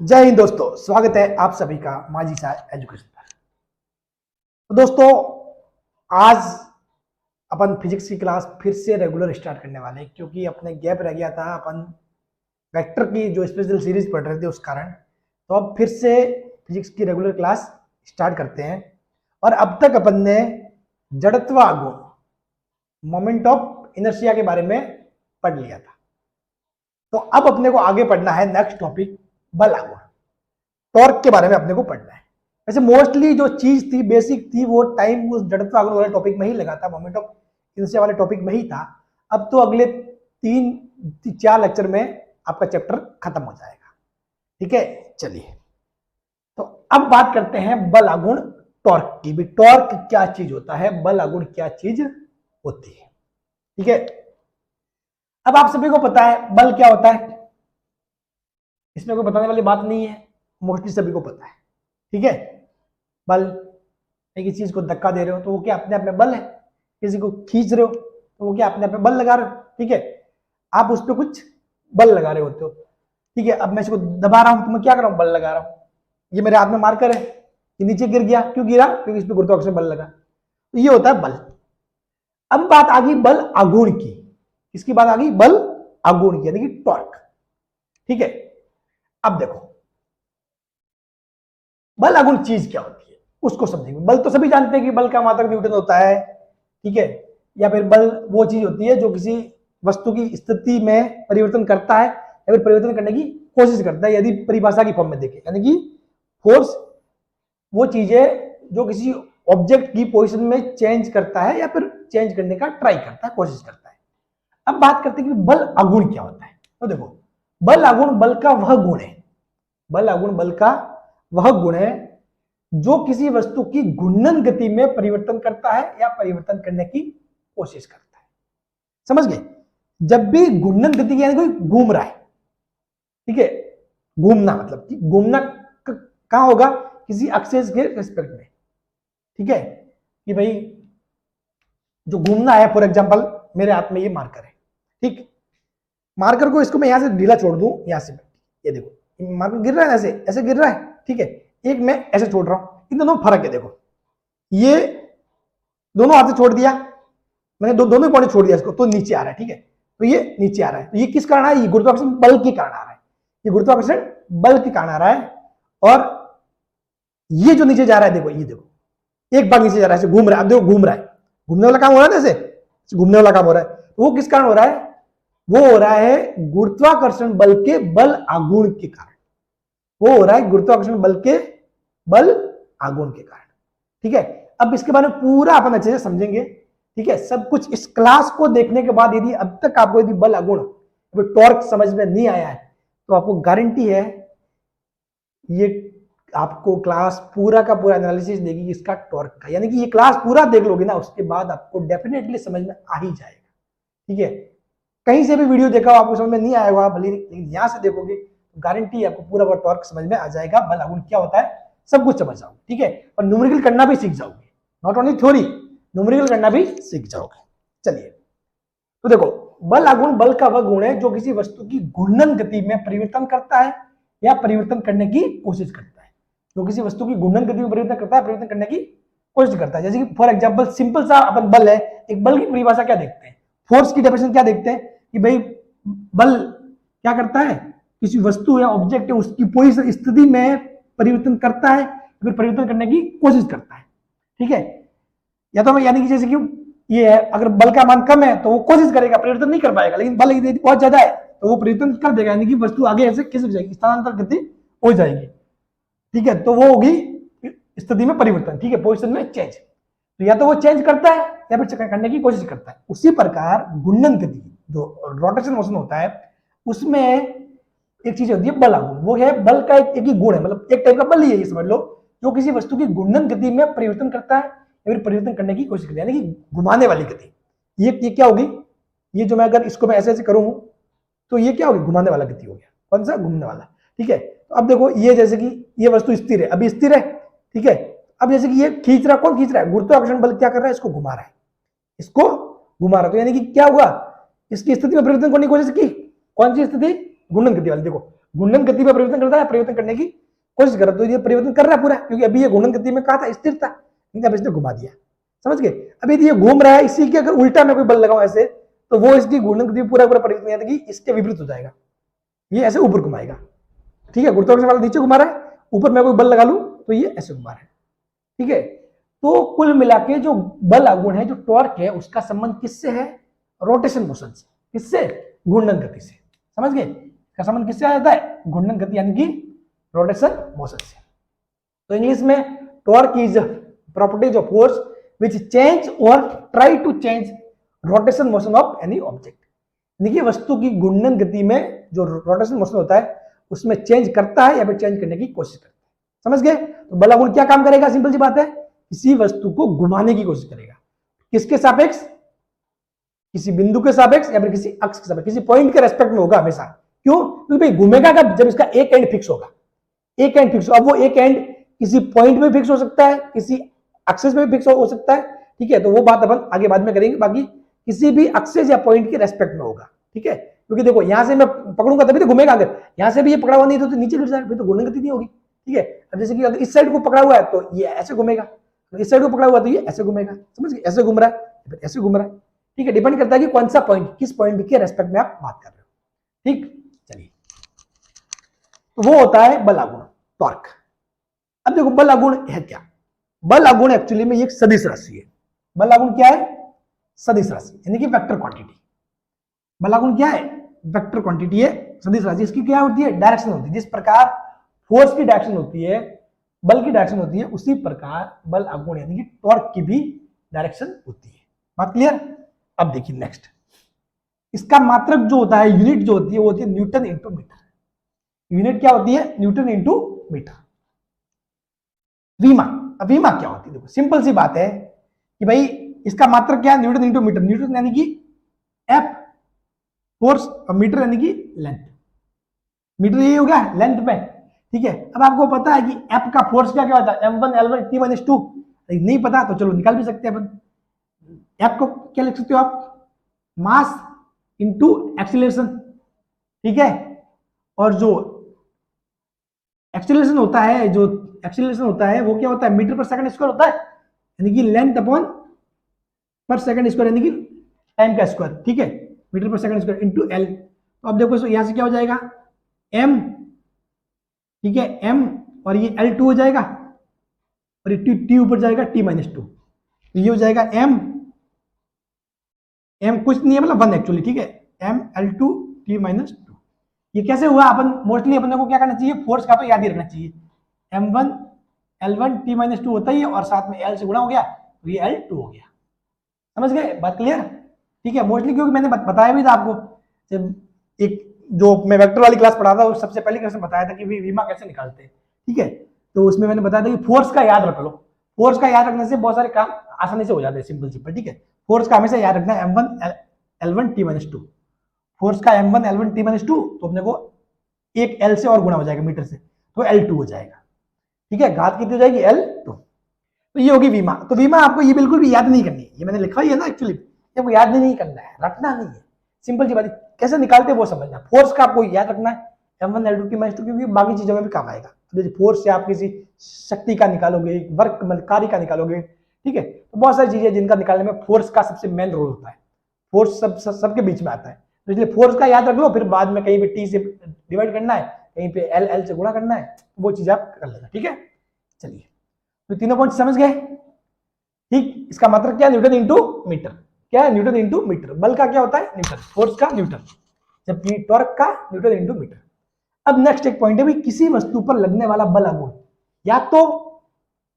जय हिंद दोस्तों, स्वागत है आप सभी का माझी सा एजुकेशन पर। तो दोस्तों, आज अपन फिजिक्स की क्लास फिर से रेगुलर स्टार्ट करने वाले हैं, क्योंकि अपने गैप रह गया था। अपन वेक्टर की जो स्पेशल सीरीज पढ़ रहे थे उस कारण। तो अब फिर से फिजिक्स की रेगुलर क्लास स्टार्ट करते हैं। और अब तक अपन ने जड़त्व आघूर्ण, मोमेंट ऑफ इनर्शिया के बारे में पढ़ लिया था। तो अब अपने को आगे पढ़ना है नेक्स्ट टॉपिक, बल आघूर्ण, टॉर्क के बारे में अपने को पढ़ना है। वैसे मोस्टली जो चीज थी, बेसिक थी, वो टाइम उस जड़त्व आघूर्ण वाले टॉपिक में ही लगा था, मोमेंट ऑफ इनर्शिया वाले टॉपिक में ही था। अब तो अगले 3-4 लेक्चर में आपका चैप्टर खत्म हो जाएगा। ठीक है, चलिए तो अब बात करते हैं बल आघूर्ण टॉर्क की भी। टॉर्क क्या चीज होता है, बल आघूर्ण क्या चीज होती है। ठीक है, अब आप सभी को पता है बल क्या होता है, इसमें कोई बताने वाली बात नहीं है, मोस्टली सभी को पता है। ठीक है, बल, एक चीज को धक्का दे रहे हो तो वो क्या अपने आप में बल है। किसी को खींच रहे हो तो वो क्या अपने आप में बल लगा रहे हो। ठीक है, आप उस पर कुछ बल लगा रहे होते हो। ठीक है, अब मैं इसको दबा रहा हूं तो मैं क्या कर रहा हूं, बल लगा रहा हूं। ये मेरे हाथ में मार्कर है, ये नीचे गिर गया, क्यों गिरा, क्योंकि इस पर गुरुत्वाकर्षण बल लगा। तो ये होता है बल। अब बात आ गई बल आघूर्ण की। इसकी बात आ गई बल आघूर्ण की, यानी कि टॉर्क। ठीक है, अब देखो बल आघूर्ण चीज क्या होती है उसको समझेंगे। बल तो सभी जानते हैं कि बल का मात्रक न्यूटन होता है। ठीक है, या फिर बल वो चीज होती है जो किसी वस्तु की स्थिति में परिवर्तन करता है या फिर परिवर्तन करने की कोशिश करता है, यदि परिभाषा की फॉर्म में देखें। यानी कि फोर्स वो चीज है जो किसी ऑब्जेक्ट की पोजीशन में चेंज करता है या फिर चेंज करने का ट्राई करता है, कोशिश करता है। अब बात करते हैं कि बल आघूर्ण क्या होता है। तो देखो, बल आघूर्ण बल का वह गुण है, बल आघूर्ण बल का वह गुण है जो किसी वस्तु की घूर्णन गति में परिवर्तन करता है या परिवर्तन करने की कोशिश करता है। समझ गए, जब भी घूर्णन गति यानी कोई घूम रहा है। ठीक है, घूमना मतलब कि घूमना कहां होगा, किसी एक्सिस के रिस्पेक्ट में। ठीक है, कि भाई जो घूमना है, फॉर एग्जांपल मेरे हाथ में ये मार्कर है। ठीक, मार्कर को इसको मैं यहां से ढीला छोड़ दूं, यहां से, ये देखो मार्कर गिर रहा है, ऐसे ऐसे गिर रहा है। ठीक है, एक मैं ऐसे छोड़ रहा हूं, इन दोनों फर्क है। देखो, ये दोनों हाथ से छोड़ दिया मैंने, दोनों पॉइंट छोड़ दिया इसको, तो नीचे आ रहा है। ठीक है, तो ये नीचे आ रहा है, तो ये किस कारण आ रहा है, ये गुरुत्वाकर्षण बल के कारण आ रहा है। ये गुरुत्वाकर्षण बल के कारण आ रहा है। और ये जो नीचे जा रहा है, देखो ये देखो, एक बार नीचे जा रहा है, घूम रहा है। अब देखो घूम रहा है, घूमने वाला काम हो रहा है, जैसे घूमने वाला काम हो रहा है। तो वो किस कारण हो रहा है, वो हो रहा है गुरुत्वाकर्षण बल के बल आघूर्ण के कारण। वो हो रहा है गुरुत्वाकर्षण बल के बल आघूर्ण के कारण। ठीक है, अब इसके बारे में पूरा अपन अच्छे से समझेंगे। ठीक है, सब कुछ इस क्लास को देखने के बाद यदि अब तक आपको यदि बल आघूर्ण टॉर्क समझ में नहीं आया है, तो आपको गारंटी है ये आपको क्लास पूरा का पूरा एनालिसिस देगी इसका टॉर्क का। यानी कि ये क्लास पूरा देख लोगे ना, उसके बाद आपको डेफिनेटली समझ में आ ही जाएगा। ठीक है, कहीं से भी वीडियो देखा हो आपको समझ में नहीं आया होगा, भले लेकिन यहां से देखोगे तो गारंटी आपको पूरा पूरा टॉर्क समझ में आ जाएगा, बल आघूर्ण क्या होता है सब कुछ समझ जाओगे। ठीक है, और न्यूमेरिकल करना भी सीख जाओगे, नॉट ओनली थ्योरी, न्यूमेरिकल करना भी सीख जाओगे। चलिए, तो देखो, बल आघूर्ण बल का वह गुण है जो किसी वस्तु की घूर्णन गति में परिवर्तन करता है या परिवर्तन करने की कोशिश करता है। जो किसी वस्तु की घूर्णन गति में परिवर्तन करता है, परिवर्तन करने की कोशिश करता है। जैसे कि फॉर एग्जांपल सिंपल सा अपन बल है, एक बल की परिभाषा क्या देखते हैं, फोर्स की डेफिनेशन क्या देखते हैं कि भाई बल क्या करता है, किसी वस्तु या ऑब्जेक्ट है उसकी पोजीशन स्थिति में परिवर्तन करता है, फिर परिवर्तन करने की कोशिश करता है। ठीक है, या तो यानी कि जैसे कि ये है, अगर बल का मान कम है तो वो कोशिश करेगा, परिवर्तन नहीं कर पाएगा, लेकिन बल यदि बहुत ज्यादा है तो वो परिवर्तन कर देगा, यानी कि वस्तु आगे ऐसे खिसक जाएगी, स्थानांतर गति हो जाएगी। ठीक है, तो वो होगी स्थिति में परिवर्तन। ठीक है, पोजीशन में चेंज। तो या तो वो चेंज करता है या फिर करने की कोशिश करता है। उसी प्रकार घूर्णन गति, जो रोटेशन मोशन होता है, उसमें एक चीज होती है बल आघूर्ण। वो है बल का एक ही गुण है, मतलब एक टाइप का बल ही है, ये समझ लो, जो किसी वस्तु की घूर्णन गति में परिवर्तन करता है या फिर परिवर्तन करने की कोशिश करता है, यानी कि घुमाने वाली गति। ये क्या होगी, ये जो मैं अगर इसको मैं ऐसे ऐसे करूं तो ये क्या होगी, घुमाने वाला गति हो गया। कौन सा, घूमने वाला। ठीक है, तो अब देखो ये जैसे कि ये वस्तु स्थिर है, अभी स्थिर है। ठीक है, अब जैसे कि ये खींच रहा, कौन खींच रहा है, गुरुत्वाकर्षण बल क्या कर रहा है, इसको घुमा रहा है, इसको घुमा रहा है। तो यानी कि क्या हुआ, इसकी स्थिति में परिवर्तन करने की कोशिश की, कौन सी स्थिति, घूर्णन गति वाली। देखो घूर्णन गति में परिवर्तन करता है, परिवर्तन करने की कोशिश कर रहा है, तो ये परिवर्तन कर रहा है पूरा, क्योंकि अभी ये घूर्णन गति में कहा था स्थिर था, लेकिन अब इसने घुमा दिया, समझ गए। अब यदि ये घूम रहा है, इसी के अगर उल्टा में कोई बल लगाऊं ऐसे, तो वो इसकी घूर्णन गति पूरा पूरा परिवर्तन, यानी कि इसके विपरीत हो जाएगा, ये ऐसे ऊपर घुमाएगा, ठीक है। गुरुत्वाकर्षण वाला नीचे घुमा रहा है, ऊपर मैं कोई बल लगा लूं तो ये ऐसे घुमा रहा है, ठीक है। तो कुल मिला के जो बल आघूर्ण है, जो टॉर्क है, उसका संबंध किससे है? रोटेशन मोशन से। किससे? घूर्णन गति से, समझ गए। इसका संबंध किससे आ जाता है? घूर्णन गति यानी कि रोटेशन मोशन से। तो इंग्लिश में torque is properties of force which change और try to change rotation motion of any object. देखिए वस्तु की घूर्णन गति में जो रोटेशन मोशन होता है उसमें चेंज करता है या फिर चेंज करने की कोशिश करता है, समझ गए। तो बल आघूर्ण क्या काम करेगा? सिंपल सी बात है, किसी वस्तु को घुमाने की कोशिश करेगा। किसके सापेक्ष? किसी बिंदु के सापेक्ष या फिर किसी अक्ष के सापेक्ष, किसी पॉइंट के रेस्पेक्ट में होगा हमेशा। क्यों? क्योंकि भाई घूमेगा कब? जब इसका एक एंड फिक्स होगा, एक एंड फिक्स। अब वो एक एंड किसी पॉइंट में फिक्स हो सकता है, किसी एक्सिस में फिक्स हो सकता है, ठीक है। तो वो बात अपन आगे बाद में करेंगे। बाकी किसी भी एक्सिस या पॉइंट के रेस्पेक्ट में होगा, ठीक है। क्योंकि देखो यहां से मैं पकड़ूंगा तभी तो घूमेगा, अगर यहां से भी ये पकड़ा हुआ नहीं तो नीचे गिर जाएगा, फिर तो घूर्णन गति नहीं होगी, ठीक है। अब जैसे कि अगर इस साइड को पकड़ा हुआ है तो ये ऐसे घूमेगा, तो इस साइड को पकड़ा हुआ तो ये ऐसे घूमेगा, समझ गए। ऐसे घूम रहा है फिर ऐसे घूम रहा है, ठीक है। डिपेंड करता है कि कौन सा पॉइंट, किस पॉइंट के रेस्पेक्ट में आप बात कर रहे हो, ठीक। चलिए, तो वो होता है बल आघूर्ण, टॉर्क। अब देखो बल आघूर्ण है क्या? बल आघूर्ण एक्चुअली में एक सदिश राशि है। बल आघूर्ण क्या है? सदिश राशि, यानी कि वेक्टर क्वांटिटी। बल आघूर्ण क्या है? वेक्टर क्वांटिटी है, सदिश राशि। इसकी क्या होती है? डायरेक्शन होती है। जिस प्रकार फोर्स की डायरेक्शन होती है, बल की डायरेक्शन होती है, उसी प्रकार बल आघूर्ण यानी कि टॉर्क की भी डायरेक्शन होती है। बात क्लियर? अब देखिए नेक्स्ट, इसका मात्रक जो होता है, यूनिट जो होती है, वो होती है न्यूटन इंटू मीटर। यूनिट क्या होती है? Newton into metre. वीमा, अब वीमा क्या होती है? देखो सिंपल सी बात है कि भाई इसका मात्रक क्या है? Newton into metre. न्यूटन यानी कि एफ फोर्स और मीटर यानी कि लेंथ। मीटर यही हो गया लेंथ में, ठीक है। अब आपको पता है कि एफ का फोर्स क्या क्या होता है? m1 l1 t-2। नहीं पता तो चलो निकाल भी सकते हैं अपन। एफ को क्या लिख सकते हो आप? मास इंटू एक्सीलरेशन, ठीक है। और जो एक्सीलरेशन होता है, वो क्या होता है? मीटर पर सेकंड स्क्वायर होता है, यानी कि लेंथ अपॉन पर सेकंड स्क्वायर, यानी कि टाइम का स्क्वायर, ठीक है। मीटर पर सेकंड स्क्वायर इंटू एल। तो अब देखो यहां से क्या हो जाएगा? एम, ठीक है, एम, और ये L2 हो जाएगा, और ये टी ऊपर जाएगा t-2, तो ये हो जाएगा एम कुछ नहीं है, मतलब 1 एक्चुअली, ठीक है। M L2 t-2। ये कैसे हुआ? अपन मोस्टली अपने को क्या करना चाहिए? फोर्स का तो याद ही रखना चाहिए। m1 l1 t-2 होता ही है, और साथ में l से गुणा हो गया तो ये L2 हो गया, समझ गए? बात क्लियर? ठीक है। मोस्टली क्योंकि मैंने बताया भी था आपको, जब एक जो मैं वेक्टर वाली क्लास पढ़ा था, उस सबसे पहले क्लास में बताया था कि वीमा कैसे निकालते हैं, ठीक है। तो उसमें मैंने बताया था कि फोर्स का याद रख लो। फोर्स का याद रखने से बहुत सारे काम आसानी से हो जाते हैं, सिंपल, ठीक है। फोर्स का हमेशा याद रखना है m1 l1 t-2। फोर्स का m1 l1 t-2, तो अपने को एक l से और गुणा हो जाएगा मीटर से, तो L2 हो जाएगा, ठीक है। घात कितनी हो जाएगी? L2। तो ये होगी वीमा। तो वीमा आपको ये बिल्कुल भी याद नहीं करनी है, ये मैंने लिखा ही है ना एक्चुअली, आपको याद नहीं करना है, रखना नहीं है, सिंपल सी बात। कैसे निकालते हैं वो समझना। फोर्स का आपको याद रखना है m1 l2 t-2, क्योंकि बाकी चीजों में भी काम आएगा। जैसे फोर्स से आप किसी शक्ति का निकालोगे, वर्क कार्य का निकालोगे, ठीक है। तो बहुत सारी चीजें जिनका निकालने में फोर्स का सबसे मेन रोल होता है। फोर्स सबके बीच में आता है, तो इसलिए फोर्स का याद रख लो। फिर बाद में कहीं पे टी से डिवाइड करना है, कहीं पे एल से गुणा करना है, वो चीज आप कर लेना, ठीक है। चलिए, तो तीनों पॉइंट समझ गए, ठीक। इसका मतलब क्या? Newton into metre. क्या है? Newton into metre. बल का क्या होता है? न्यूटन। फोर्स का न्यूटन, जबकि टॉर्क का न्यूटन इंटू मीटर। अब नेक्स्ट एक पॉइंट है भाई, किसी वस्तु पर लगने वाला बल आघूर्ण या तो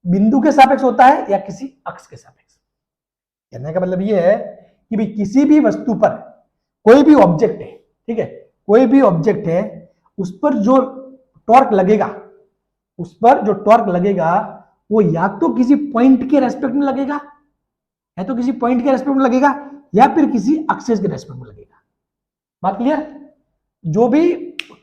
बिंदु के सापेक्ष होता है या किसी अक्ष के सापेक्ष। कहने का मतलब ये है कि भाई किसी भी वस्तु पर कोई भी ऑब्जेक्ट है, ठीक है, कोई भी ऑब्जेक्ट है, उस पर जो टॉर्क लगेगा, वो या तो किसी पॉइंट के रेस्पेक्ट में लगेगा, या फिर किसी एक्सिस के रेस्पेक्ट में लगेगा। बात क्लियर? जो भी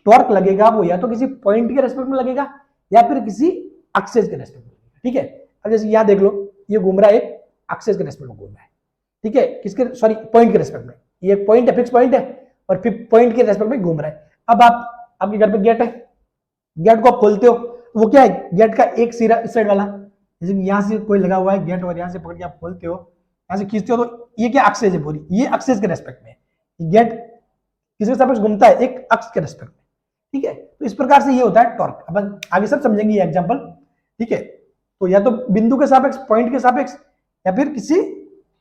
टॉर्क लगेगा वो या तो किसी पॉइंट के रेस्पेक्ट में लगेगा या फिर किसी एक्सिस के रेस्पेक्ट में लगेगा, ठीक है। अब जैसे यहां देख लो, ये घूम रहा है, एक एक्सिस के रेस्पेक्ट में घूम रहा है, ठीक है, किसके, सॉरी, पॉइंट के रेस्पेक्ट में। ये पॉइंट है, फिक्स पॉइंट है, और फिर पॉइंट के रेस्पेक्ट में घूम रहा है। अब आप आपके घर पे गेट है, गेट को आप खोलते हो तो वो क्या है, गेट का एक सिरा इस साइड वाला, जैसे यहाँ से कोई लगा हुआ है गेट और यहाँ से पकड़ के आप खोलते हो, यहाँ से खींचते हो, तो ये क्या एक्सेस है पूरी, ये एक्सेस के रेस्पेक्ट में गेट किसके सापेक्ष घूमता है, एक अक्ष के रेस्पेक्ट में, ठीक है। तो इस प्रकार से ये होता है टॉर्क। अपन आगे सब समझेंगे ये एग्जांपल, ठीक है। तो या तो बिंदु के सापेक्ष, पॉइंट के सापेक्ष, या फिर किसी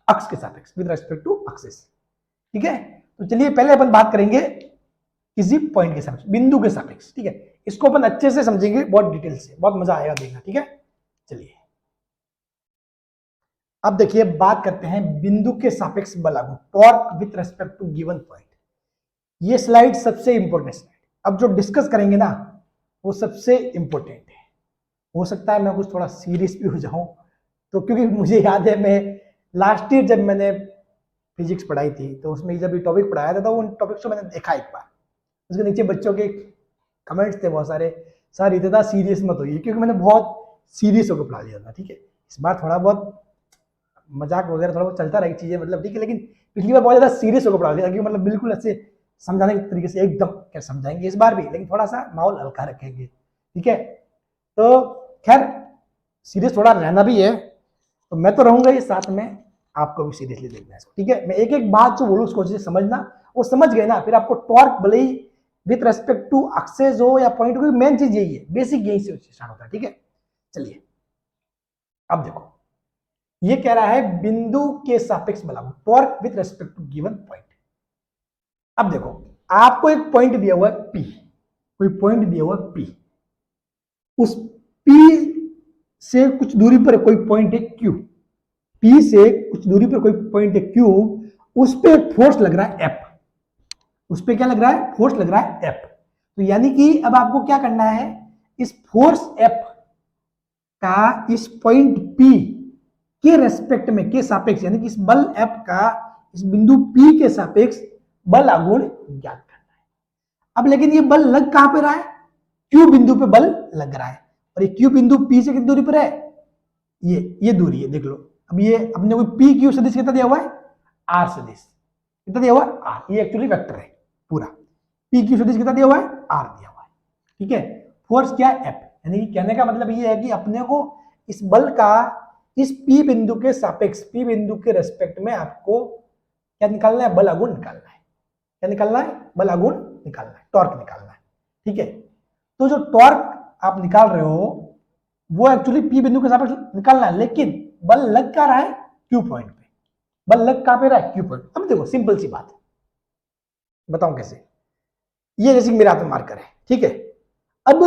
अक्ष के सापेक्ष विद रेस्पेक्ट टू एक्सिस, ठीक है। तो चलिए पहले अपन बात करेंगे किसी पॉइंट के सापेक्ष, बिंदु के सापेक्ष, ठीक है। इसको अपन अच्छे से समझेंगे, बहुत डिटेल से, बहुत मजा आएगा देखना, ठीक है। चलिए अब देखिए बात करते हैं बिंदु के सापेक्ष बल लागू, torque with respect to given point. ये स्लाइड सबसे इंपॉर्टेंट स्लाइड, अब जो डिस्कस करेंगे ना वो सबसे इंपॉर्टेंट है। हो सकता है मैं कुछ थोड़ा सीरियस भी हो जाऊं, तो क्योंकि मुझे याद है मैं लास्ट ईयर जब मैंने फिजिक्स पढ़ाई थी तो उसमें जब ये टॉपिक पढ़ाया था तो उन टॉपिक्स को मैंने देखा एक बार, उसके नीचे बच्चों के कमेंट्स थे बहुत सारे, सर इतना सीरियस मत होइए, क्योंकि मैंने बहुत सीरियस होकर पढ़ा लिया था, ठीक है। इस बार थोड़ा बहुत मजाक वगैरह थोड़ा बहुत चलता रही चीजें, मतलब ठीक है, लेकिन पिछली बार बहुत ज्यादा सीरियस होकर पढ़ा लिया, क्योंकि मतलब बिल्कुल ऐसे समझाने के तरीके से एकदम क्या समझाएंगे इस बार भी, लेकिन थोड़ा सा माहौल हल्का रखेंगे, ठीक है। तो खैर सीरियस थोड़ा रहना भी है, तो मैं तो रहूंगा ये साथ में, आपको भी सीरियसली देखना है इसको, ठीक है। मैं एक एक बात जो बोलूँ उसको समझना, वो समझ गए ना, फिर आपको टॉर्क भले ही विथ रेस्पेक्ट टू एक्सेस हो या पॉइंट हो, मेन चीज यही है, बेसिक यही से स्टार्ट होता है, ठीक है। चलिए अब देखो ये कह रहा है बिंदु के सापेक्ष बल लागू, torque with respect to given point. अब देखो आपको एक पॉइंट दिया हुआ है P, कोई पॉइंट दिया हुआ है P, उस P से कुछ दूरी पर कोई पॉइंट है Q, P से कुछ दूरी पर कोई पॉइंट है Q, उस पे फोर्स लग रहा है F, उस पे क्या लग रहा है, फोर्स लग रहा है F। तो यानी कि अब आपको क्या करना है, इस फोर्स F का इस पॉइंट P के रेस्पेक्ट में, के सापेक्ष, यानी कि इस बल F का इस बिंदु P के सापेक्ष बल आघूर्ण ज्ञात करना है। अब लेकिन ये बल लग कहां पे रहा है, Q बिंदु पे बल लग रहा है, और ये Q बिंदु P से कितनी दूरी पर है, ये दूरी है, देख लो। अब ये अपने को पी क्यू सदिश कितना दिया हुआ है, आर सदिश कितना दिया हुआ है, आर, ये एक्चुअली वेक्टर है पूरा, पी क्यू सदिश कितना दिया हुआ है, आर दिया हुआ है, ठीक है। फोर्स क्या है, एफ, यानी कि कहने का मतलब ये है कि अपने को इस बल का इस पी बिंदु के सापेक्ष, पी बिंदु के रेस्पेक्ट में आपको क्या निकालना है, बल आघूर्ण निकालना है। क्या निकालना है, बल आघूर्ण निकालना है, टॉर्क निकालना है, ठीक है। तो जो टॉर्क आप निकाल रहे हो वो एक्चुअली पी बिंदु के सापेक्ष निकालना है, लेकिन बल लग क्या रहा है, क्यू पॉइंट पे, बल लग कहां पे रहा है, क्यू पॉइंट। अब देखो सिंपल सी बात है, बताऊं कैसे, ये जैसे मेरा हाथ में मार्कर है, ठीक है। अब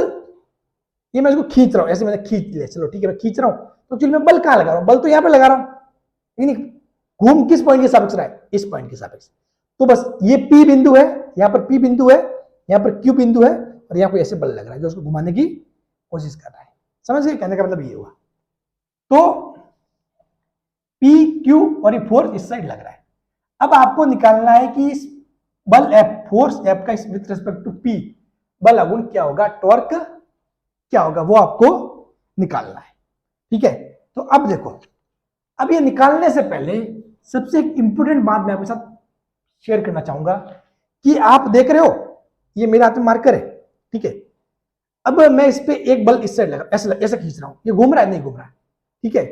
ये मैं इसको खींच रहा हूं, ऐसे मैंने खींच लिया, चलो ठीक है, मैं खींच रहा हूं, तो एक्चुअली मैं बल कहां लगा रहा हूं, बल तो यहां पे लगा रहा हूं, लेकिन घूम किस पॉइंट के सापेक्ष रहा है, इस पॉइंट के सापेक्ष। तो बस ये पी बिंदु है, यहां पर पी बिंदु है, यहां पर क्यू बिंदु है, और यहां पर ऐसे बल लग रहा है जो उसको घुमाने की कोशिश कर रहा है, समझ गए, कहने का मतलब ये हुआ। तो पी क्यू और ये फोर्स इस साइड लग रहा है। अब आपको निकालना है कि इस बल एफ, फोर्स एफ का विथ रिस्पेक्ट टू पी बल आघूर्ण क्या होगा, टॉर्क क्या होगा, वो आपको निकालना है, ठीक है। तो अब देखो, अब ये निकालने से पहले सबसे एक इंपॉर्टेंट बात मैं आपके साथ शेयर करना चाहूंगा कि आप देख रहे हो ये मेरे हाथ में मार्कर है, ठीक है। अब मैं इस पे एक बल इस साइड लगा, ऐसे खींच रहा हूं, ये घूम रहा है, नहीं घूम रहा है, ठीक है।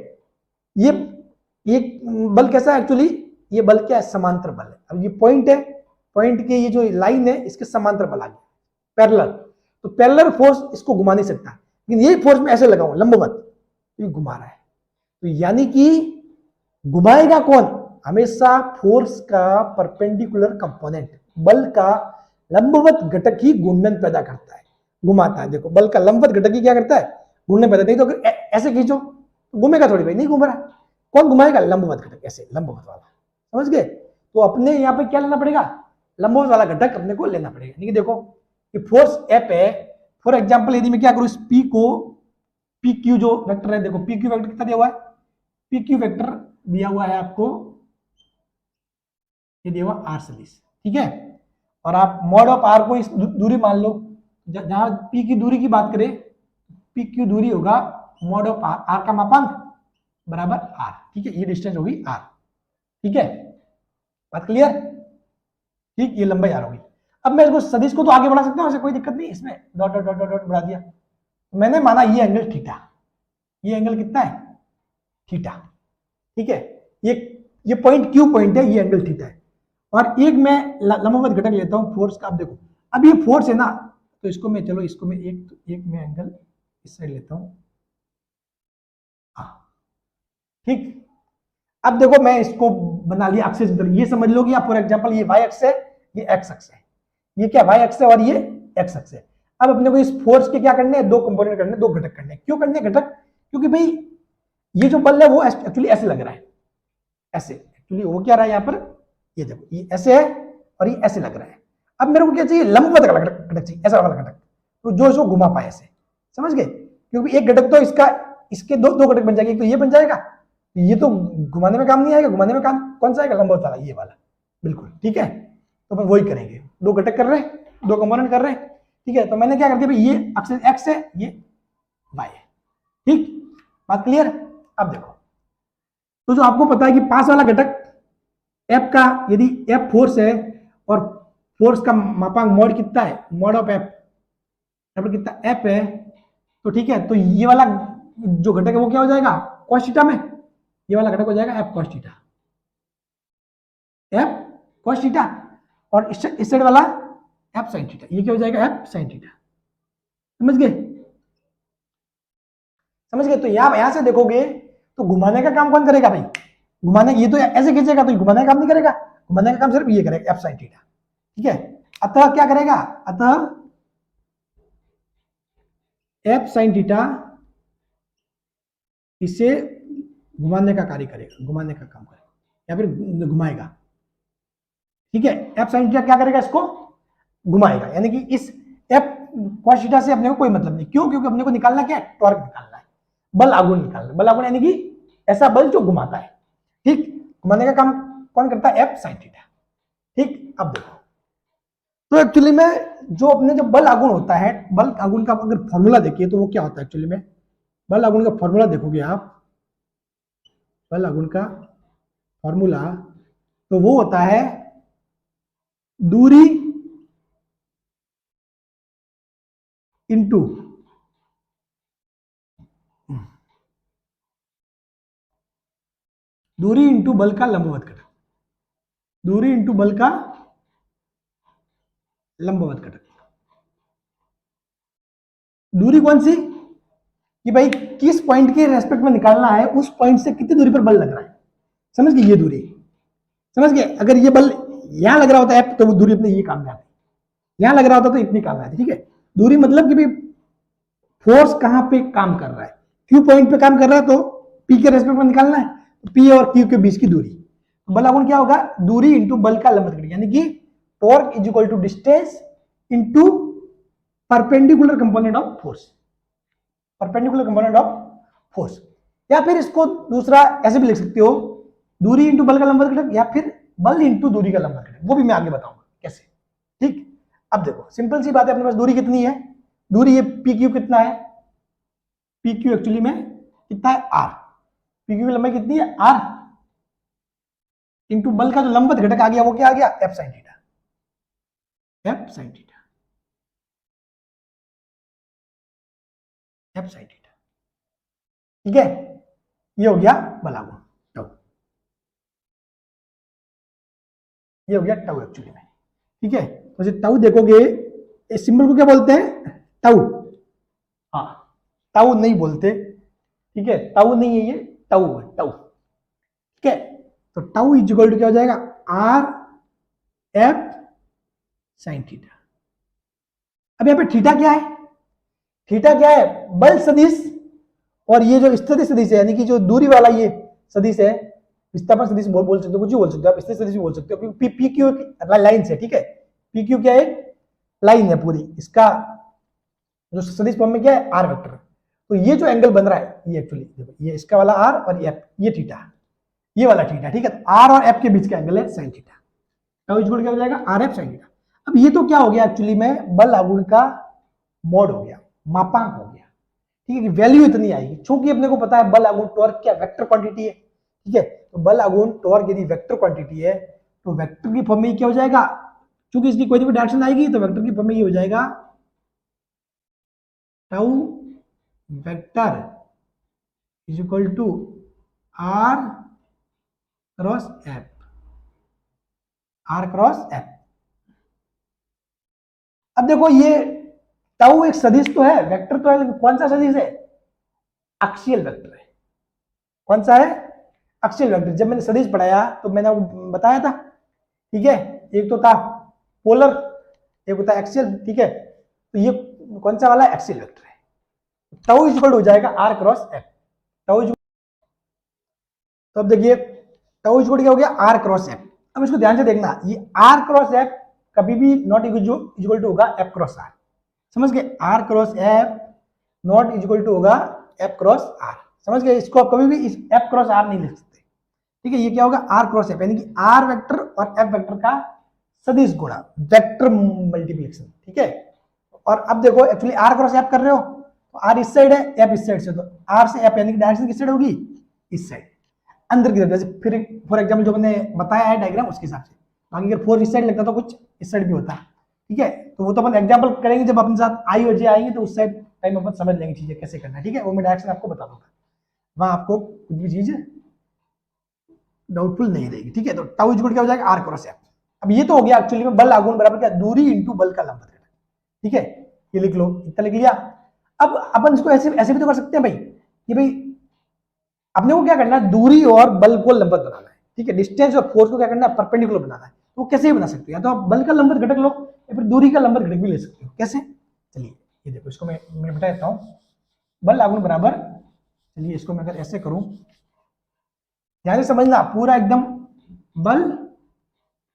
ये बल कैसा है, एक्चुअली ये बल क्या है, समांतर बल है। अब ये पॉइंट है, पॉइंट के ये जो लाइन है इसके समांतर बल आ गया, पैरेलल। तो पैरेलल फोर्स इसको घुमा नहीं सकता, लेकिन यही फोर्स मैं ऐसे लगाऊं लंबवत, तो ये घुमा रहा है। तो यानी कि घुमाएगा कौन, हमेशा फोर्स का परपेंडिकुलर कंपोनेंट, बल का लंबवत घटक ही घूर्णन पैदा करता है, घुमाता है। देखो बल का लंबवत घटक ही क्या करता है, घूर्णन पैदा, नहीं तो अगर ऐसे खींचो तो घूमेगा थोड़ी, भाई नहीं घूम रहा, कौन घुमाएगा, लंबवत घटक, ऐसे लंबवत वाला, समझ गए। तो अपने यहाँ पे क्या लेना पड़ेगा, लंबवत वाला घटक अपने को लेना पड़ेगा। यानी कि देखो कि फोर्स एफ है, फॉर एग्जांपल यदि मैं क्या करूं, इस पी को, पी क्यू जो वेक्टर है, देखो पी क्यू वेक्टर कितना दिया हुआ है, पी क्यू वेक्टर दिया हुआ है आपको, ये दिया हुआ आर सदिश, ठीक है। और आप मॉड ऑफ आर को इस दूरी मान लो, जहां पी की दूरी की बात करें, पी क्यू दूरी होगा मॉड ऑफ आर, आर का मापांक बराबर आर, ठीक है, ये डिस्टेंस होगी आर, ठीक है, बात क्लियर, ठीक, ये लंबाई आर होगी। अब मैं इसको सदिश को तो आगे बढ़ा सकता हूँ, ऐसे कोई दिक्कत नहीं इसमें, डॉट डॉट डॉट डॉट बढ़ा दिया। मैंने माना ये एंगल थीटा, ये एंगल कितना है थीटा, ठीक है, ये पॉइंट क्यू पॉइंट है, ये एंगल थीटा है। और एक मैं लंबवत घटक लेता हूं फोर्स का। अब देखो अब ये फोर्स है ना, तो इसको मैं चलो इसको मैं एक मैं एंगल इस साइड लेता हूं, ठीक। अब देखो मैं इसको बना लिया एक्सिस, ये समझ लो कि आप फॉर एग्जांपल ये वाई एक्स है, ये एक्स एक्स है, ये क्या वाई एक्स है और ये एक्स एक्स है। अब अपने को इस फोर्स के क्या करने हैं, दो कंपोनेंट करने, दो घटक करने। क्यों करने घटक, क्योंकि भाई ये जो बल है वो एक्चुअली ऐसे लग रहा है, ऐसे एक्चुअली हो क्या रहा है यहाँ पर, ये देखो ये ऐसे है और ये ऐसे लग रहा है। अब मेरे को क्या चाहिए, लंबवत घटक चाहिए, ऐसा वाला घटक, तो जो इसको घुमा पाए ऐसे, समझ गए। क्योंकि एक घटक तो इसका, इसके दो दो घटक बन जाएंगे, एक तो ये बन जाएगा, ये तो घुमाने में काम नहीं आएगा, घुमाने में काम कौन सा आएगा, लंबवत वाला, ये वाला, बिल्कुल ठीक है। तो अपन वही करेंगे, दो घटक कर रहे हैं, दो कंपोनेंट कर रहे हैं, ठीक है। तो मैंने क्या कर दिया भाई, ये एक्सिस एक्स है, ये वाई है, ठीक, बात क्लियर। अब देखो तो जो आपको पता है कि पास वाला घटक एफ का, यदि एफ फोर्स है और फोर्स का मापांक मॉड कितना है, मॉड ऑफ एफ, कितना एफ है, तो ठीक है, तो ये वाला जो घटक है वो क्या हो जाएगा cos थीटा में, ये वाला घटक हो जाएगा F cos theta, F cos theta, और इस साइड वाला एफ sin थीटा, ये क्या हो जाएगा एफ sin थीटा। समझ गए, समझ गए। तो यहां से देखोगे तो घुमाने का काम कौन करेगा भाई, घुमाने, ये तो ऐसे खींचेगा तो घुमाने का काम नहीं करेगा, घुमाने का काम सिर्फ ये करेगा एफ sin थीटा, ठीक है। अतः क्या करेगा, अतः एफ sin थीटा इसे घुमाने का कार्य करेगा, घुमाने का काम करेगा या फिर घुमाएगा, ठीक है। एफ sin थीटा क्या करेगा, इसको घुमाएगा, यानी कि इस एफ cos थीटा से अपने को कोई मतलब नहीं, क्यों, क्योंकि अपने को निकालना क्या है, टॉर्क निकालना है, बल आघूर्ण निकालना है। बल आघूर्ण यानी कि ऐसा बल जो घुमाता है, ठीक, घुमाने का काम कौन करता है, एफ sin थीटा, ठीक। अब देखो तो एक्चुअली में जो अपने जो बल आघूर्ण होता है, बल आघूर्ण का अगर फॉर्मूला देखिए तो वो क्या होता है एक्चुअली में, बल आघूर्ण का फॉर्मूला देखोगे आप, बल आघूर्ण का फॉर्मूला तो वो होता है दूरी इंटू दूरी इंटू बल का लंबवत घटक, दूरी इंटू बल का लंबवत घटक। दूरी कौन सी, कि भाई किस पॉइंट के रेस्पेक्ट में निकालना है, उस पॉइंट से कितनी दूरी पर बल लग रहा है, समझ गए, ये दूरी, समझ गए। अगर ये बल यहां लग रहा होता है तो वो दूरी अपने ये काम में आती, यहां लग रहा होता तो इतनी काम में आती, ठीक है। दूरी मतलब कि भाई फोर्स कहां पे काम कर रहा है, क्यू पॉइंट पे काम कर रहा है, तो पी के रेस्पेक्ट में निकालना है, तो पी और क्यू के बीच की दूरी, बल आघूर्ण क्या होगा, दूरी इंटू बल का लंबवत घटक, यानी कि torque is equal to distance into perpendicular component of force, perpendicular component of force. या फिर इसको दूसरा ऐसे भी लिख सकते हो, दूरी इंटू बल का लंबवत घटक, या फिर बल इंटू दूरी का लंबवत घटक, वो भी मैं आगे बताऊंगा कैसे, ठीक। अब देखो सिंपल सी बात है, अपने पास दूरी कितनी है, दूरी ये पी क्यू कितना है, पी क्यू एक्चुअली में कितना है आर, पी क्यू की लंबाई कितनी है आर, इंटू बल का जो लंबवत घटक आ गया वो क्या आ गया F sin theta, F sin theta, F sin theta, ठीक है। ये हो गया बल आघूर्ण टाउ, ये हो गया टाउ एक्चुअली में, ठीक है। तो टाउ देखोगे, इस सिंबल को क्या बोलते हैं, टाउ, हाँ टाउ नहीं बोलते, ठीक है, टाउ नहीं है ये, टाउ है, टाउ, ठीक है। तो टाउ इज इक्वल टू क्या हो जाएगा आर एफ sin थीटा। अब यहां पे थीटा क्या है, थीटा क्या है, बल सदिश, और ये जो स्थिति सदिश है, यानी कि जो दूरी वाला ये सदिश है, विस्थापन सदिश बोल सकते हो, कुछ भी बोल सकते हो आप, स्थिति सदिश भी बोल सकते हो, क्योंकि पी क्यू लाइन से, ठीक है, पी क्यू क्या है, लाइन है पूरी, इसका जो सदिश फॉर्म में क्या है आर वेक्टर। तो ये जो एंगल बन रहा है ये एक्चुअली देखो, ये इसका वाला आर और ये थीटा, ये वाला थीटा, ठीक है। आर और एफ के बीच का एंगल है sin थीटा, टाउ इक्वल क्या हो जाएगा आर एफ sin थीटा। अब ये तो क्या हो गया एक्चुअली में, बल आघूर्ण का मोड हो गया, मापांक हो गया, ठीक है, कि वैल्यू इतनी आएगी, क्योंकि अपने को पता है बल आघूर्ण टॉर्क क्या वेक्टर क्वांटिटी है, ठीक है। तो बल आघूर्ण टॉर्क यदि वेक्टर क्वांटिटी है तो वेक्टर की फॉर्म में क्या हो जाएगा, चूंकि इसकी कोई भी डायरेक्शन आएगी तो वेक्टर की फॉर्म में ये हो जाएगा tau vector is equal to R cross F, R cross F. अब देखो ये टाउ एक सदिश तो है, वेक्टर तो है, लेकिन कौन सा सदिश है? अक्षीय वेक्टर है। कौन सा है? अक्षीय वेक्टर। जब मैंने सदिश पढ़ाया तो मैंने बताया था, ठीक है, एक तो था पोलर, एक होता है एक्सियल, ठीक है, तो ये कौन सा वाला है? एक्सियल वेक्टर है। टाउ इज इक्वल हो जाएगा R cross F. Tau is, तो अब देखिए टाउ इज इक्वल क्या हो गया? R cross F. अब इसको ध्यान से देखना, ये आर क्रॉस एफ कभी भी नॉट इक्वल टू होगा एफ क्रॉस आर। समझ गए? R cross F not equal to होगा एफ क्रॉस आर। समझ गए? इसको आप कभी भी इस एफ क्रॉस आर नहीं लिख सकते, ठीक है। ये क्या होगा? आर क्रॉस एफ, यानी कि आर वेक्टर और एफ वेक्टर का सदिश गुणा, वेक्टर मल्टीप्लिकेशन, ठीक है। और अब देखो एक्चुअली आर क्रॉस एफ कर रहे हो तो आर इस साइड है, एफ इस साइड से, तो आर से एफ यानी कि डायरेक्शन किस साइड होगी? इस साइड, अंदर की तरफ। जैसे फिर फॉर एग्जाम्पल जो मैंने बताया है डायग्राम उसके हिसाब से, बाकी अगर 4 इस साइड लगता तो कुछ इस साइड भी होता, ठीक है। तो वो तो अपन एग्जाम्पल करेंगे जब अपने साथ आई और जे आएंगे, तो उस साइड टाइम अपन समझ लेंगे चीजें कैसे करना है, ठीक है। वो मैं डायरेक्शन आपको बता दूंगा, वहां आपको कुछ भी चीज डाउटफुल नहीं रहेगी, ठीक है। तो टाउ इक्वल क्या हो जाएगा? R cross F. अब ये तो हो गया एक्चुअली में बल आघूर्ण बराबर क्या? दूरी इंटू बल का लंब, ठीक है। ये लिख लो, इतना लिख लिया। अब अपन इसको ऐसे ऐसे भी तो कर सकते हैं भाई, कि भाई अपने को क्या करना है? दूरी और बल को लंबवत बनाना है, ठीक है। डिस्टेंस और फोर्स को क्या करना है? परपेंडिकुलर बनाना है। तो वो कैसे भी बना सकते हो, या तो आप बल का लंबवत घटक लो या फिर दूरी का लंबवत घटक भी ले सकते हो। कैसे? चलिए ये देखो, इसको मैं बता देता हूं। बल आघूर्ण बराबर, चलिए इसको मैं अगर ऐसे करूं, ध्यान से समझना पूरा एकदम, बल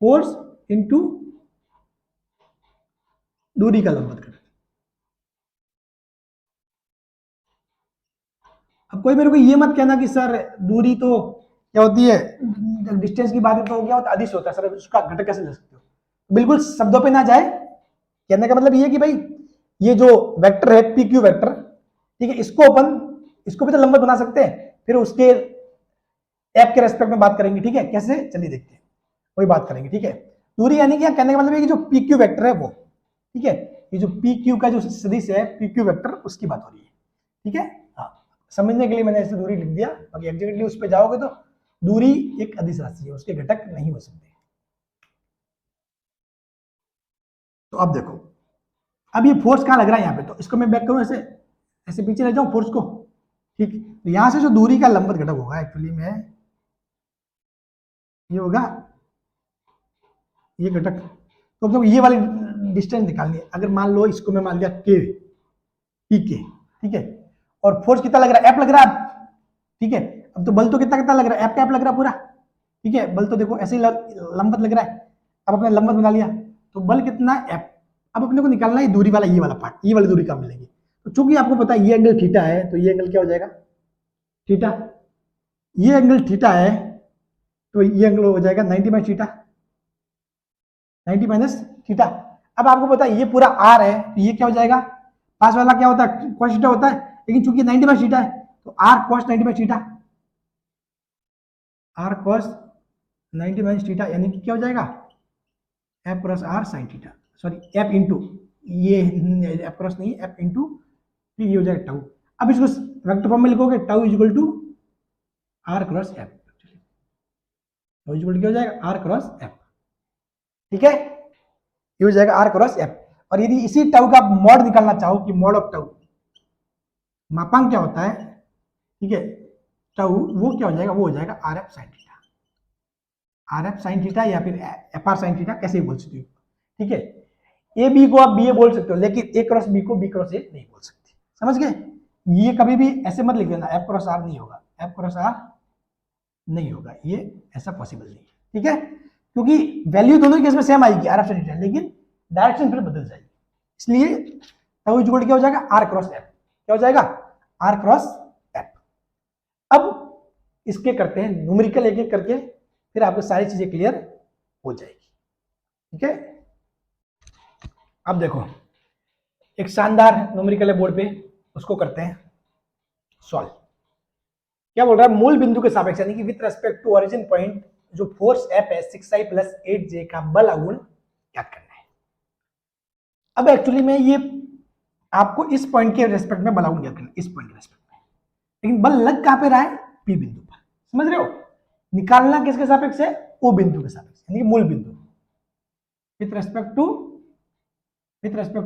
फोर्स इंटू दूरी का लंबवत घटक। अब कोई मेरे को ये मत कहना कि सर दूरी तो क्या होती है, डिस्टेंस की बात तो हो गया, तो अदिश होता है सर, उसका घटक कैसे ले सकते हो? बिल्कुल शब्दों पे ना जाए। कहने का मतलब ये कि भाई ये जो वेक्टर है पी क्यू वेक्टर, ठीक है, इसको भी तो लंबवत बना सकते हैं। फिर उसके एफ के रेस्पेक्ट में बात करेंगे, ठीक है। कैसे? चलिए देखते हैं, वही बात करेंगे, ठीक है। दूरी यानी कि कहने का मतलब है कि जो पी क्यू वेक्टर है वो, ठीक है, ये जो पी क्यू का जो सदिश है पी क्यू वेक्टर, उसकी बात हो रही है, ठीक है। हाँ, समझने के लिए मैंने ऐसे दूरी लिख दिया, बाकी एग्जैक्टली उस पर जाओगे तो दूरी एक अदिश राशि है, उसके घटक नहीं हो सकते। तो अब देखो, अब ये फोर्स कहां लग रहा है? यहाँ पे। तो इसको मैं बैक करूं, ऐसे ऐसे पीछे ले जाऊं फोर्स को, ठीक। तो यहां से जो दूरी का लंबवत घटक होगा एक्चुअली में ये होगा ये घटक। तो अब ये वाली डिस्टेंस निकालनी है। अगर मान लो इसको मैं मान लिया के, पी के, ठीक है, और फोर्स कितना लग रहा है? एफ लग रहा है, ठीक है। अब तो बल तो कितना कितना लग रहा है? एफ का एफ लग रहा है पूरा, ठीक है। बल तो देखो ऐसे ही लंबवत लग रहा है। अब अपने लंबवत बना लिया, तो बल कितना? एफ। अब अपने को निकालना है दूरी वाला, ये वाला पार्ट, ये वाली दूरी कहाँ मिलेगी? तो चूंकि आपको पता है ये एंगल थीटा है, तो ये एंगल क्या हो जाएगा? थीटा। ये एंगल थीटा है तो ये एंगल हो जाएगा 90 माइनस थीटा, 90 माइनस थीटा। अब आपको पता है ये पूरा आर है, तो ये क्या हो जाएगा? पास वाला क्या होता है? कॉस थीटा होता है, लेकिन चूंकि 90 माइनस थीटा है तो R cos 90 minus theta, R cos 90 minus theta, यानी कि क्या हो जाएगा? F cross R sine theta, sorry F into, ये एफ क्रॉस नहीं, एफ इंटू, फिर ये हो जाएगा टाउ। अब इसको वेक्टर फॉर्म में लिखोगे, tau is equal to R cross F, tau is equal to क्या हो जाएगा? आर क्रॉस एफ, ठीक है। ये हो जाएगा आर क्रॉस एफ। और यदि इसी टाउ का मॉड निकालना चाहो कि मॉड ऑफ टाउ, मापांक क्या होता है, ठीक है, टाउ, वो क्या हो जाएगा? वो हो जाएगा are F sine theta, are F sine theta या फिर एफ आर साइन थीटा, कैसे भी बोल सकते हो, ठीक है। ए बी को आप बी ए बोल सकते हो, लेकिन ए क्रॉस बी को बी क्रॉस ए नहीं बोल सकते, समझ गए। ये कभी भी ऐसे मत लिख देना, एफ क्रॉस आर नहीं होगा, एफ क्रॉस आर नहीं होगा, ये ऐसा पॉसिबल नहीं है, ठीक है। क्योंकि वैल्यू दोनों के केस में सेम आएगी आर एफ साइन थीटा, लेकिन डायरेक्शन फिर बदल जाएगी। इसलिए टाउ इक्वल क्या हो जाएगा? R cross F. क्या हो जाएगा? R cross F. अब इसके करते हैं न्यूमेरिकल एक एक करके, फिर आपको सारी चीजें क्लियर हो जाएगी, ठीक है। अब देखो एक शानदार न्यूमेरिकल है बोर्ड पे, उसको करते हैं सॉल्व। क्या बोल रहा है? मूल बिंदु के सापेक्ष यानी कि with respect to origin point जो फोर्स एफ है 6i + 8j का बल आघूर्ण ज्ञात करना है। अब एक्चुअली में ये आपको इस पॉइंट के रेस्पेक्ट में बल लागू ज्ञात करना, इस पॉइंट के रेस्पेक्ट में, लेकिन बल लग कहां पे रहा है, पी बिंदु पर, समझ रहे हो। निकालना किसके सापेक्ष है, ओ बिंदु के सापेक्ष, यानी कि मूल बिंदु, with respect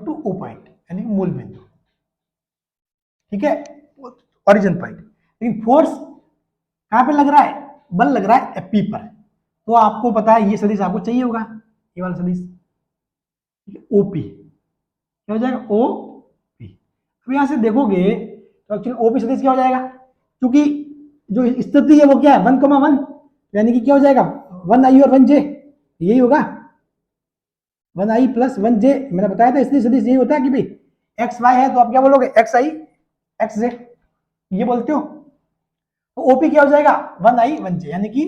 to O point, यानी कि मूल बिंदु, ठीक है, ओरिजिन पॉइंट। लेकिन फोर्स कहां पे लग रहा है, बल लग रहा है पी पर। तो आपको पता है ये सदिश आपको चाहिए होगा, ये वाला सदिश ओपी, क्या हो जाएगा, ओ पी। अब यहां से देखोगे तो एक्चुअली ओपी सदिश क्या हो जाएगा, क्योंकि जो स्थिति है वो क्या है 1,1, यानी कि क्या हो जाएगा 1i और 1j, यही होगा 1i प्लस 1j। मैंने बताया था इसलिए सदिश यही होता है कि भाई एक्स वाई है तो आप क्या बोलोगे xi xj, ये बोलते हो। तो ओपी क्या हो जाएगा 1i 1j, यानी कि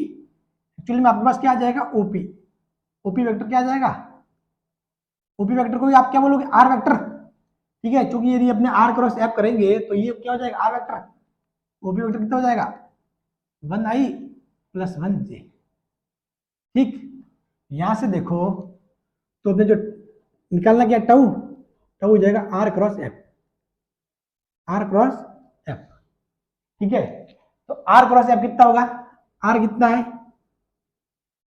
एक्चुअली में आपके पास क्या आ जाएगा ओपी, ओपी वेक्टर क्या आ जाएगा, ओपी वेक्टर को आप क्या बोलोगे आर वेक्टर, ठीक है, क्योंकि यदि अपने आर क्रॉस एफ करेंगे तो ये क्या हो जाएगा आर वेक्टर, ओपी वेक्टर कितना हो जाएगा 1i प्लस 1j, ठीक। यहां से देखो तो अपने जो निकालना क्या टाउ, टाउ हो जाएगा R cross F, R cross F, ठीक है। तो आर क्रॉस एफ कितना होगा, आर कितना है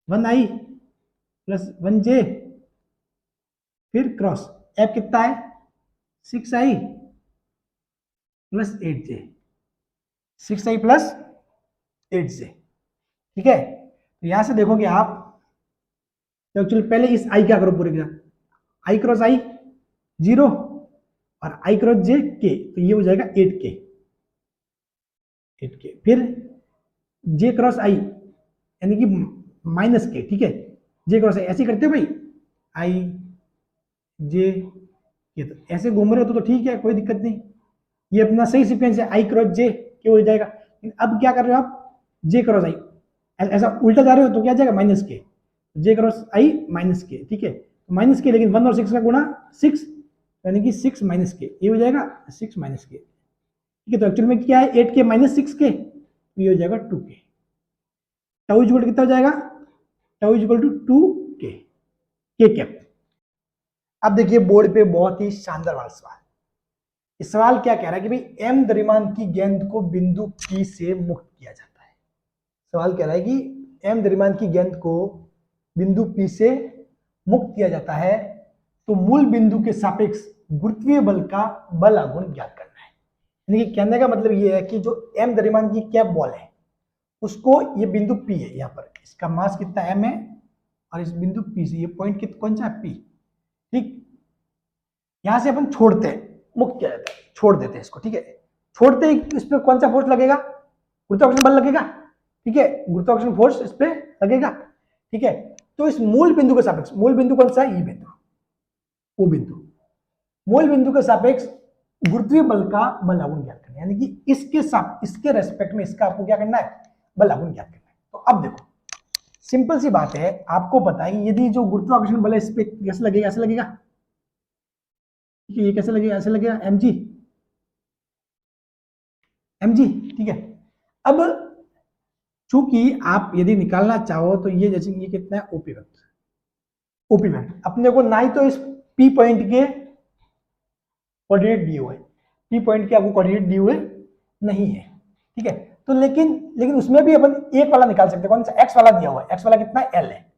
1i प्लस 1j, फिर क्रॉस एफ कितना है 6i plus 8j, 6i plus 8j, ठीक है। तो यहां से देखोगे आप तो एक्चुअली पहले इस आई क्या करो पूरे का, आई क्रॉस आई 0 और आई क्रॉस जे के, तो ये हो जाएगा 8k, 8k, फिर जे क्रॉस आई यानी कि माइनस के, ठीक है, जे क्रॉस आई ऐसे करते हो भाई, आई जे के, तो ऐसे घूम रहे हो तो ठीक है कोई दिक्कत नहीं, ये अपना सही सीक्वेंस है, आई क्रॉस जे के हो जाएगा। अब क्या कर रहे हो आप, जे क्रॉस आई ऐसा उल्टा जा रहे हो तो क्या जाएगा माइनस के, जे क्रॉस आई माइनस के, ठीक है, माइनस के, लेकिन 1 और 6 का गुणा 6, यानी कि 6 माइनस के, ये हो जाएगा 6 माइनस के, ठीक है। तो एक्चुअल में क्या है 8k माइनस 6k, ये हो जाएगा 2k, टाउ इक्वल कितना हो जाएगा, टाउ इक्वल टू 2k, के कैप। अब देखिए बोर्ड पे बहुत ही शानदार वाला सवाल, इस सवाल क्या कह रहा है कि भाई m द्रव्यमान की गेंद को बिंदु P से मुक्त किया जाता है। सवाल कह रहा है कि m द्रव्यमान की गेंद को बिंदु P से मुक्त किया जाता है, तो मूल बिंदु के सापेक्ष गुरुत्वीय बल का बल आघूर्ण ज्ञात करना है। यानी कि कहने का मतलब ये है कि जो m द्रव्यमान की क्या बॉल है उसको, ये बिंदु P है, यहाँ पर इसका मास कितना m है और इस बिंदु P से ये पॉइंट कितना कौन सा है P, ठीक। यहां से अपन छोड़ते हैं, मुक्त किया जाता है, छोड़ देते हैं इसको, ठीक है। छोड़ते ही इस पर कौन सा फोर्स लगेगा, गुरुत्वाकर्षण बल लगेगा, ठीक है, गुरुत्वाकर्षण फोर्स इस पे लगेगा, ठीक है। तो इस मूल बिंदु के सापेक्ष, मूल बिंदु कौन सा है, ये बिंदु, वो बिंदु, मूल बिंदु के सापेक्ष गुरुत्वीय बल का बल आघूर्ण ज्ञात करना है, यानी कि इसके रेस्पेक्ट में इसका आपको क्या करना है, बल आघूर्ण ज्ञात करना है। तो अब देखो सिंपल सी बात है, आपको पता है कि यदि जो गुरुत्वाकर्षण बल है इस पे कैसे लगेगा, ऐसे लगेगा, ठीक है, ये कैसे लगेगा, ऐसे लगेगा mg, ठीक है। अब चूंकि आप यदि निकालना चाहो तो ये जैसे ये कितना है ओपी वेक्टर, ओपी वेक्टर अपने को ना ही तो इस पी पॉइंट के कोऑर्डिनेट दिए हुए, पी पॉइंट के आपको कोऑर्डिनेट दिए हुए नहीं है, ठीक है। तो लेकिन उसमें भी अपन एक वाला निकाल सकते हैं, कौन सा, एक्स वाला दिया हुआ है, एक्स वाला कितना एल है,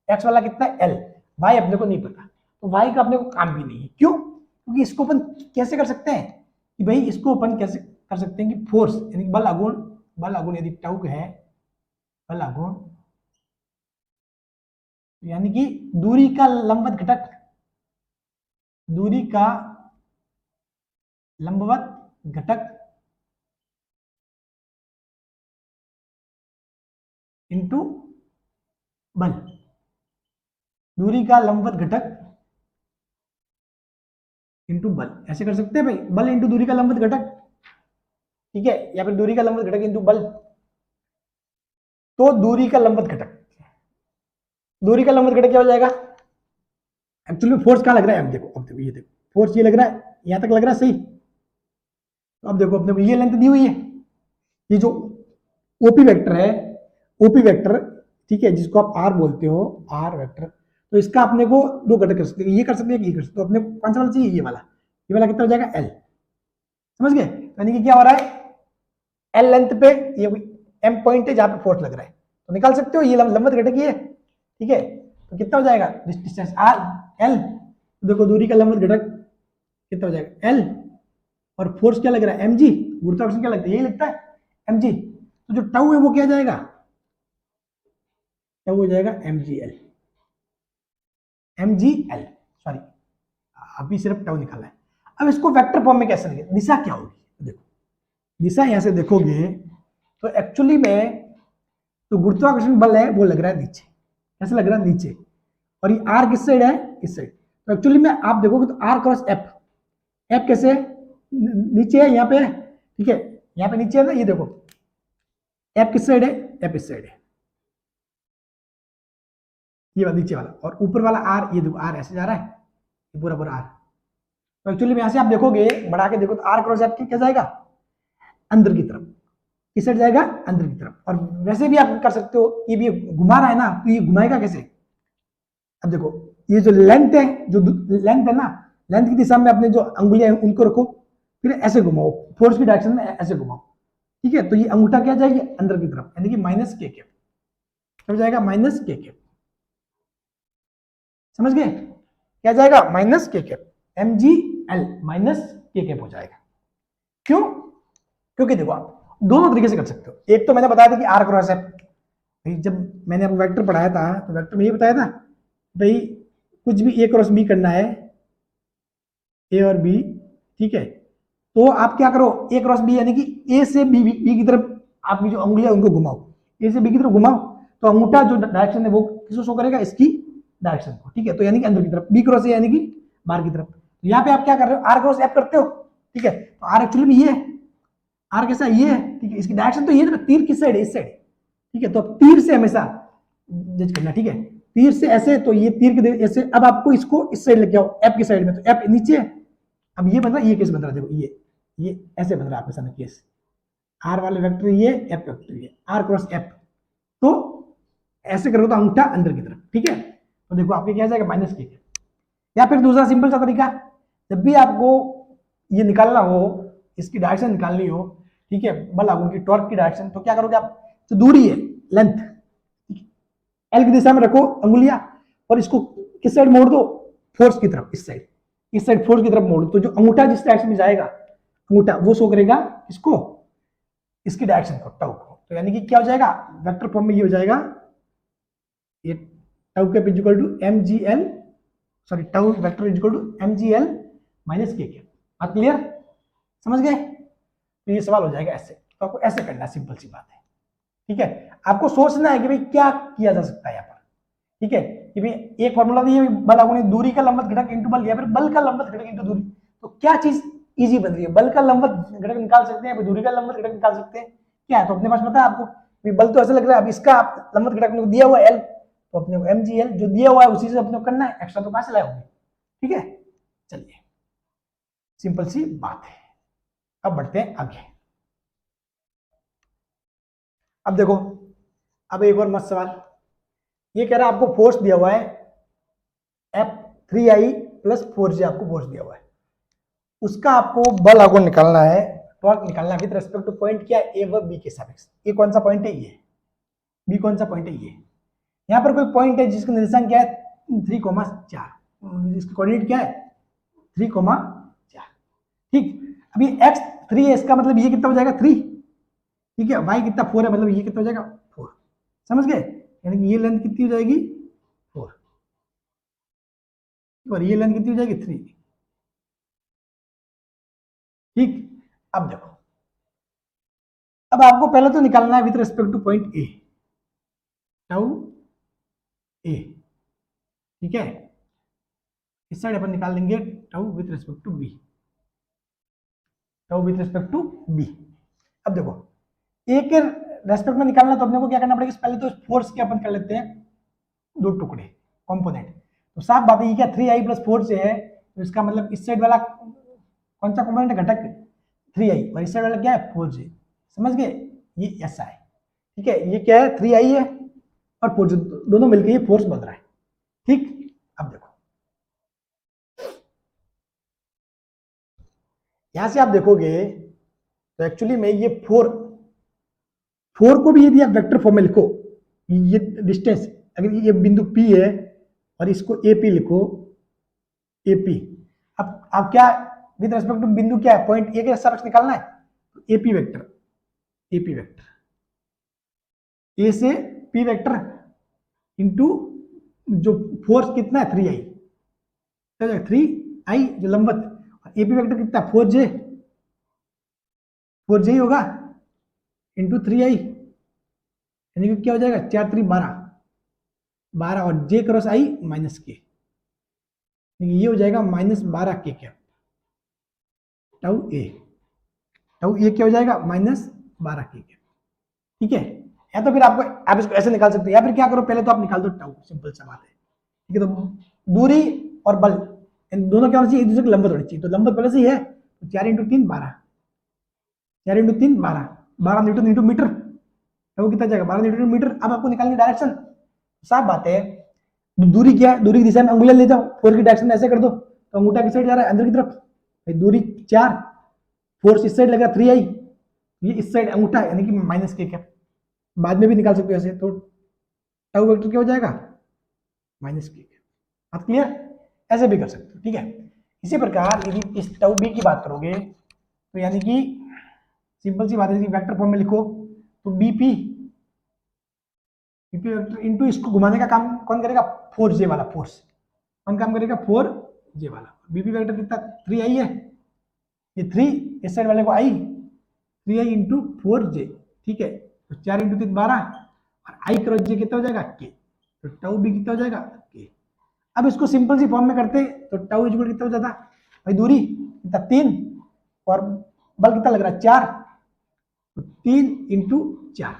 एक्स वाला कितना एल, वाई अपने को नहीं पता, तो वाई का अपने को काम भी नहीं है, क्यों, क्योंकि इसको अपन कैसे कर सकते हैं कि भाई इसको अपन कैसे कर सकते हैं कि फोर्स यानी बल आघूर्ण यदि टाउ है, बल आघूर्ण यानी कि दूरी का लंबवत घटक, दूरी का लंबवत घटक इंटू बल, दूरी का लंबवत घटक इंटू बल, ऐसे कर सकते हैं भाई, बल इंटू दूरी का लंबवत घटक, ठीक है, या फिर दूरी का लंबवत घटक इंटू बल। तो दूरी का लंबवत घटक, दूरी का लंबवत घटक क्या हो जाएगा, एक्चुअली फोर्स कहां लग रहा है, अब देखो ये देखो फोर्स ये लग रहा है, यहां तक लग रहा है सही। तो अब देखो अपने को ये लेंथ दी हुई है, ये जो ओपी वेक्टर है, ओपी वेक्टर, ठीक है, जिसको आप आर बोलते हो, आर वेक्टर, तो इसका अपने को दो घटक कर सकते हैं, ये कर सकते हैं, ये कर सकते हैं। तो अपने को कौन सा वाला चाहिए? ये वाला कितना हो जाएगा? एल। समझ गए? यानी कि क्या हो रहा है, एल लेंथ पे ये एम पॉइंट है जहां पे फोर्स लग रहा है, तो निकाल सकते हो, ये लंबवत घटक ये है, ठीक है। तो कितना हो जाएगा डिस्टेंस आर एल, देखो दूरी का लंबवत घटक कितना हो जाएगा? एल, और फोर्स क्या लग रहा है? mg, गुरुत्वाकर्षण क्या लगता है? यही लगता है mg। तो जो टाउ है वो क्या जाएगा? टाउ हो जाएगा mgl, mgl, सॉरी अभी सिर्फ टाउ निकालना है। अब इसको वेक्टर फॉर्म में कैसे लिखें? दिशा क्या होगी? देखो दिशा यहां से देखोगे तो एक्चुअली में तो गुरुत्वाकर्षण बल है वो लग रहा है नीचे, कैसे लग रहा है? नीचे, और ये आर किस साइड है? इस साइड। तो एक्चुअली में आप देखोगे तो आर क्रॉस एफ, एफ कैसे है? नीचे है, यहाँ पे है, ठीक है, यहाँ पे नीचे है ना, ये देखो एफ किस साइड है? एफ इस साइड है, ये वाला नीचे वाला, और ऊपर वाला आर, ये देखो आर ऐसे जा रहा है, ये पूरा पूरा आर। तो एक्चुअली में यहां से आप देखोगे, बढ़ा के देखो तो आर क्रॉस एफ क्या जाएगा? अंदर की तरफ, किस साइड जाएगा? अंदर की तरफ। और वैसे भी आप कर सकते हो, ये भी घुमा रहा है ना, तो ये घुमाएगा कैसे? अब देखो ये जो लेंथ है, जो लेंथ है ना, लेंथ की दिशा में अपने जो अंगुलियां हैं उनको रखो, फिर ऐसे घुमाओ, फोर्स की डायरेक्शन में ऐसे घुमाओ, ठीक है। तो ये अंगूठा क्या जाएगी? अंदर की तरफ, यानी कि माइनस के कैप, क्या जाएगा? Minus K cap. समझ गए? क्या जाएगा? Minus K cap, M G L minus K cap हो जाएगा। क्यों? क्योंकि देखो आप दोनों तरीके से कर सकते हो। एक तो मैंने बताया था कि आर क्रॉस एफ, जब मैंने आपको वेक्टर पढ़ाया था तो वेक्टर में ये बताया था भाई कुछ भी ए क्रॉस बी करना है, ए और बी, ठीक है, तो आप क्या करो? ए क्रॉस बी यानी कि ए से बी की तरफ आपकी जो अंगुलियां उनको घुमाओ, ए से बी की तरफ घुमाओ, तो अंगूठा जो डायरेक्शन है वो किसको शो करेगा? इसकी डायरेक्शन को, ठीक है। तो यानी कि अंदर की तरफ, बी क्रॉस ए यानी कि बाहर की तरफ। तो यहाँ पे आप क्या कर रहे हो? आर क्रॉस एफ करते हो, ठीक है। तो आर एक्चुअली में ये है, आर कैसा? ये है, ठीक है। इसकी डायरेक्शन तो ये है, तीर किस साइड है? इस साइड, ठीक है। तो तीर से हमेशा जज करना, ठीक है। तीर से ऐसे, तो ये तीर के ऐसे, अब आपको इसको इस साइड लेके आओ, एफ की साइड में, तो एफ नीचे है। अब ये बन रहा है, ये केस बन रहा है, देखो ये ऐसे बन रहा है आपके सामने केस, आर वाले वेक्टर ये, एफ वेक्टर ये, आर क्रॉस एफ। तो ऐसे करो तो अंगूठा अंदर की तरफ, ठीक है। तो देखो आपके क्या जाएगा? माइनस के। या फिर दूसरा सिंपल सा तरीका, जब भी आपको ये निकालना हो, इसकी डायरेक्शन निकालनी हो, ठीक है, बल लागू की टॉर्क की डायरेक्शन, तो क्या करोगे आप? जो दूरी है, लेंथ, एल की दिशा में रखो अंगुलियां, और इसको किस साइड मोड़ दो? फोर्स की तरफ, इस साइड फोर्स की तरफ मोड़ दो। तो जो अंगूठा जिस डायरेक्शन में जाएगा, अंगूठा वो शो करेगा इसको, इसकी डायरेक्शन को, टाउ को। तो यानी कि क्या हो जाएगा? वेक्टर फॉर्म में ये हो जाएगा, ये tau cap is equal to M G L, sorry tau vector is equal to M G L minus K cap. बात क्लियर? समझ गए? तो ये सवाल हो जाएगा ऐसे, तो आपको ऐसे करना है, सिंपल सी बात है, ठीक है। आपको सोचना है कि भाई क्या किया जा सकता है यहाँ पर, ठीक है, कि भाई एक फॉर्मूला दिया बल आगुणित दूरी का लंबवत घटक इनटू बल, या फिर बल का लंबवत घटक इनटू दूरी। तो क्या चीज इजी बन रही है? बल का लंबवत घटक निकाल सकते हैं, दूरी का लंबवत घटक निकाल सकते हैं, क्या है? तो अपने पास पता है आपको, बल तो ऐसा लग रहा है, अब इसका लंबवत घटक अपने को दिया हुआ है एल, तो अपने को एम जी एल जो दिया हुआ है उसी से अपने को करना है, एक्स्ट्रा तो कहां से लाए होंगे, ठीक है। चलिए सिंपल सी बात है, अब बढ़ते हैं आगे। अब देखो, अब एक और मस्त सवाल, ये कह रहा है आपको फोर्स दिया हुआ है F3I प्लस 4J, आपको फोर्स दिया हुआ है, उसका आपको बल आपको निकालना है, टॉर्क निकालना है विद रिस्पेक्ट टू पॉइंट क्या है? ए व बी के सापेक्ष। ये कौन सा पॉइंट है? ये बी कौन सा पॉइंट है? ये यहां पर कोई पॉइंट है जिसका निर्देशांक क्या है? 3,4, इसका कोऑर्डिनेट क्या है? 3,4, ठीक। अभी x3 है, इसका मतलब ये कितना हो जाएगा? 3, ठीक है। y कितना? 4 है, मतलब ये कितना हो जाएगा? 4। समझ गए? यानी कि ये लेंथ कितनी हो जाएगी? 4, और ये लेंथ कितनी हो जाएगी? 3, ठीक। अब देखो, अब आपको पहले तो निकालना है with respect to point A, tau A, ठीक है। इस साइड अपन निकाल लेंगे tau with respect to B, tau with respect to B. अब देखो ए के रेस्पेक्ट में निकालना, तो अपने को क्या करना पड़ेगा? पहले तो फोर्स के अपन कर लेते हैं दो टुकड़े, कंपोनेंट। तो साफ बात है, ये क्या 3i प्लस 4 से है, तो इसका मतलब इस साइड वाला कौन सा कंपोनेंट है? घटक 3i, और इस साइड वाला क्या है? 4j। समझ गए? ये ऐसा है, ठीक है। ये क्या है? 3i है और 4j, दोनों मिलकर ये फोर्स बन रहा है, ठीक। यहां से आप देखोगे तो एक्चुअली में ये फोर को भी यदि आप वेक्टर फॉर्म में लिखो, ये डिस्टेंस अगर ये बिंदु P है और इसको AP लिखो, AP, अब आप क्या विद रेस्पेक्ट टू बिंदु क्या है, पॉइंट ए के सापेक्ष निकालना है, तो AP vector, AP vector A से P वेक्टर इंटू जो फोर्स कितना है 3i, 3i जो लंबवत, AP वेक्टर कितना है 4j, 4j होगा इंटू 3i, यानी कि क्या हो जाएगा 4 3 12, 12 और j क्रॉस i माइनस के, ये हो जाएगा -12 के कैप टाउ ए क्या हो जाएगा -12 के कैप, ठीक है। या तो फिर आप इसको ऐसे निकाल सकते हो, या फिर क्या करो पहले तो आप निकाल दो टाउ, सिंपल सा बात है, ठीक है। तो दूरी और बल इन दोनों क्या होना चाहिए, एक दूसरे के लंबवत होनी चाहिए, तो लंबवत पहले से ही है, तो 4 × 3 12, 4 × 3 12, 12 न्यूटन इंटू मीटर, वो कितना जाएगा 12 न्यूटन मीटर। अब आपको निकालनी डायरेक्शन, साफ बात है, दूरी क्या है, दूरी की दिशा में अंगुलियां ले जाओ, फोर की डायरेक्शन ऐसे कर दो, तो अंगूठा किस साइड जा रहा है अंदर की तरफ, दूरी 4, फोर्स इस साइड लग रहा है 3i, ये इस साइड अंगूठा है, यानी कि माइनस के कैप, बाद में भी निकाल सकते हो ऐसे, तो टाउ वेक्टर क्या हो जाएगा माइनस के कैप, बात क्लियर, ऐसे भी कर सकते हो, ठीक है। इसी प्रकार यदि इस टाउ बी की बात करोगे तो यानी कि सिंपल सी बात है, वेक्टर फॉर्म में लिखो तो बीपी वेक्टर इंटू इसको घुमाने का काम कौन करेगा, 4j वाला फोर्स, कौन काम करेगा 4j वाला, बीपी वेक्टर कितना 3i है, ये 3 इस साइड वाले को i, 3i इंटू 4j, ठीक है। तो 4 × 3 12 और i क्रॉस j कितना हो जाएगा k, तो टाउ बी कितना हो जाएगा k। अब इसको सिंपल सी फॉर्म में करते तो टाउ इक्वल कितना हो जाता भाई, दूरी कितना 3 और बल कितना लग रहा है 4, तो 3 × 4,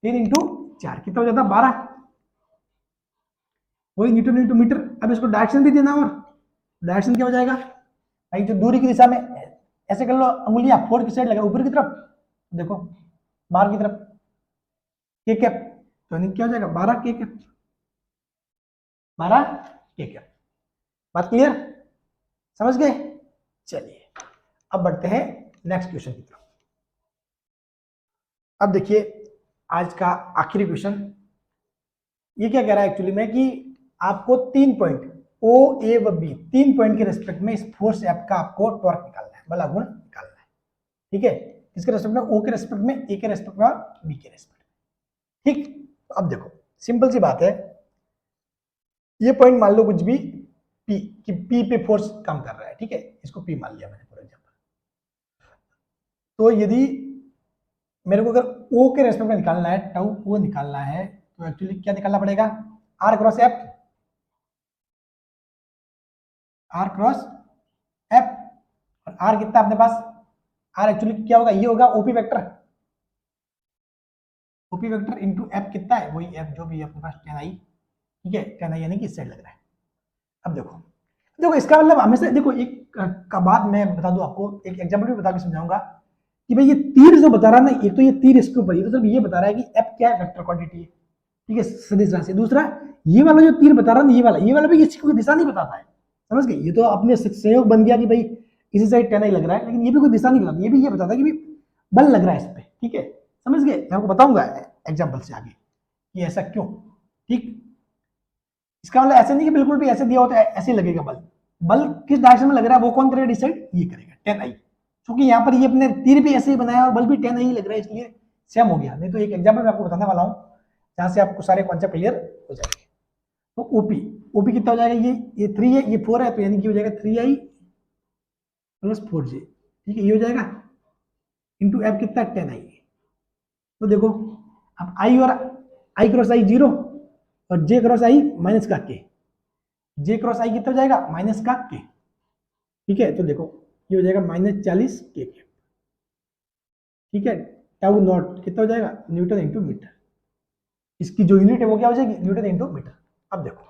3 × 4 कितना हो जाता 12, वही न्यूटन इंटू मीटर। अब इसको डायरेक्शन भी देना, और डायरेक्शन क्या हो जाएगा भाई, जो दूरी की दिशा में ऐसे कर लो अंगुलियां, 4 की साइड लगा ऊपर की तरफ, देखो बाहर की तरफ के कैप, तो क्या हो जाएगा 12 के कैप, 12 के कैप, बात क्लियर, समझ गए। चलिए अब बढ़ते हैं नेक्स्ट क्वेश्चन की तरफ। अब देखिए आज का आखिरी क्वेश्चन, ये क्या कह रहा है एक्चुअली में कि आपको 3 पॉइंट ओ ए व बी, 3 पॉइंट के रेस्पेक्ट में इस फोर्स एफ का आपको टॉर्क निकालना है, बल आघूर्ण निकालना है, ठीक है। किसके रेस्पेक्ट में, ओ के रेस्पेक्ट में, ए के रेस्पेक्ट में, बी के रेस्पेक्ट में, ठीक। तो अब देखो सिंपल सी बात है, ये पॉइंट मान लो कुछ भी पी, कि पी पे फोर्स काम कर रहा है, ठीक है, इसको पी मान लिया मैंने फॉर एग्जांपल। तो यदि मेरे को अगर ओ के रेस्पेक्ट में निकालना है, टाउ ओ निकालना है, तो एक्चुअली क्या निकालना पड़ेगा, R cross F, R cross F, और आर कितना अपने पास, आर एक्चुअली क्या होगा, ये होगा OP vector, OP vector into F कितना है, वही एफ जो भी है अपने पास 10i, ठीक है, 10i यानी कि इस साइड लग रहा है। अब देखो इसका मतलब हमेशा देखो, एक का बात मैं बता दूं आपको, एक एग्जांपल भी बता के समझाऊंगा कि भाई ये तीर जो बता रहा है ना, एक तो ये तीर इसके ऊपर, ये तो सिर्फ ये बता रहा है कि एफ क्या है, वेक्टर क्वांटिटी है, ठीक है, सदिश राशि। दूसरा ये वाला जो तीर बता रहा है ना, ये वाला भी इसकी कोई दिशा नहीं बताता है, समझ गए, ये तो अपने संयोग बन गया कि भाई इसी साइड 10i लग रहा है, लेकिन ये भी कोई दिशा नहीं बताता, ये भी ये बताता है कि बल लग रहा है इस पे, ठीक है, समझ गए। मैं आपको बताऊंगा एग्जाम्पल से आगे कि ऐसा क्यों, ठीक। इसका मतलब ऐसे नहीं कि बिल्कुल भी ऐसे दिया हो तो ऐसे ही लगेगा बल, बल किस डायरेक्शन में लग रहा है वो कौन करेगा डिसाइड, ये करेगा 10i, क्योंकि यहाँ पर ये अपने तीर भी ऐसे ही बनाया और बल भी 10i लग रहा है, इसलिए सेम हो गया। नहीं तो एक एग्जाम्पल मैं आपको बताने वाला हूँ जहां से आपको सारे कॉन्सेप्ट क्लियर हो जाएंगे। तो ओपी कितना हो जाएगा, ये 3 है, ये 4 है, तो यानी कि हो जाएगा 3i प्लस 4j, ठीक है, ये हो जाएगा इंटू एफ कितना 10i। तो देखो अब आई और आई क्रॉस आई 0 और जे क्रॉस आई माइनस का के, जे क्रॉस आई कितना हो जाएगा माइनस का के, ठीक है। तो देखो ये हो जाएगा -40 के, ठीक है। टाउ नॉट कितना हो जाएगा न्यूटन इंटू मीटर, इसकी जो यूनिट है वो क्या हो जाएगी न्यूटन इंटू मीटर। अब देखो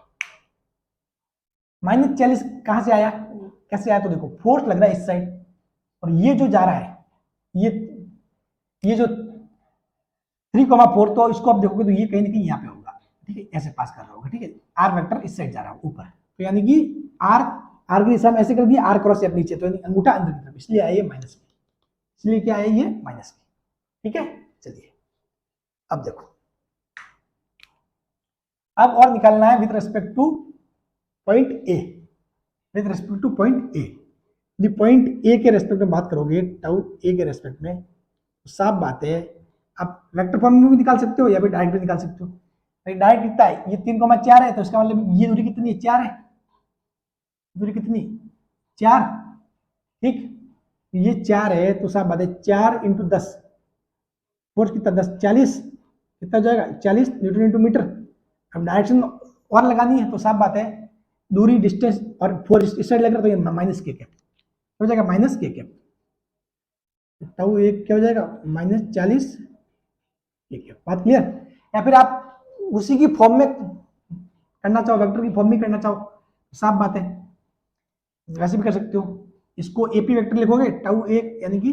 -40 कहां से आया, कैसे आया, तो देखो फोर्स लग रहा है इस साइड, और ये जो जा रहा है ये जो 3,4, तो इसको आप देखोगे तो ये कहीं ना कहीं यहाँ पे होगा, ठीक है, ऐसे पास कर रहा होगा, ठीक है, आर वेक्टर इस साइड जा रहा है ऊपर, तो यानी कि आर आर की दिशा में ऐसे कर दिया, आर क्रॉस एफ नीचे, तो अंगूठा अंदर की तरफ, इसलिए आया ये माइनस के, इसलिए क्या है ये माइनस के। ठीक है, चलिए अब देखो, अब और निकालना है with respect to point A, with respect to point ए। यदि पॉइंट ए के रेस्पेक्ट में बात करोगे, टाउ ए के रेस्पेक्ट में, तो साफ बात है, आप वेक्टर फॉर्म में भी निकाल सकते हो या फिर डायरेक्ट भी निकाल सकते हो। डायरेक्ट कितना है, ये 3,4 है, तो इसका मतलब ये दूरी कितनी है, 4 है, दूरी कितनी, 4, ठीक, ये 4 है, तो साफ बात है 4 × 10, फोर्स कितना 10, 40, कितना हो जाएगा 40 न्यूटन इंटू मीटर। अब डायरेक्शन और लगानी है, तो साफ बात है दूरी, डिस्टेंस और फोर्स इस साइड लग रहा है, तो ये माइनस के कैप हो जाएगा, माइनस के कैप, टाउ एक क्या हो जाएगा -40 के कैप। बात क्लियर? या फिर आप उसी की फॉर्म में करना चाहो, वेक्टर की फॉर्म में करना चाहो, साफ बात है वैसे भी कर सकते हो। इसको एपी वेक्टर लिखोगे, टाउ एक यानी कि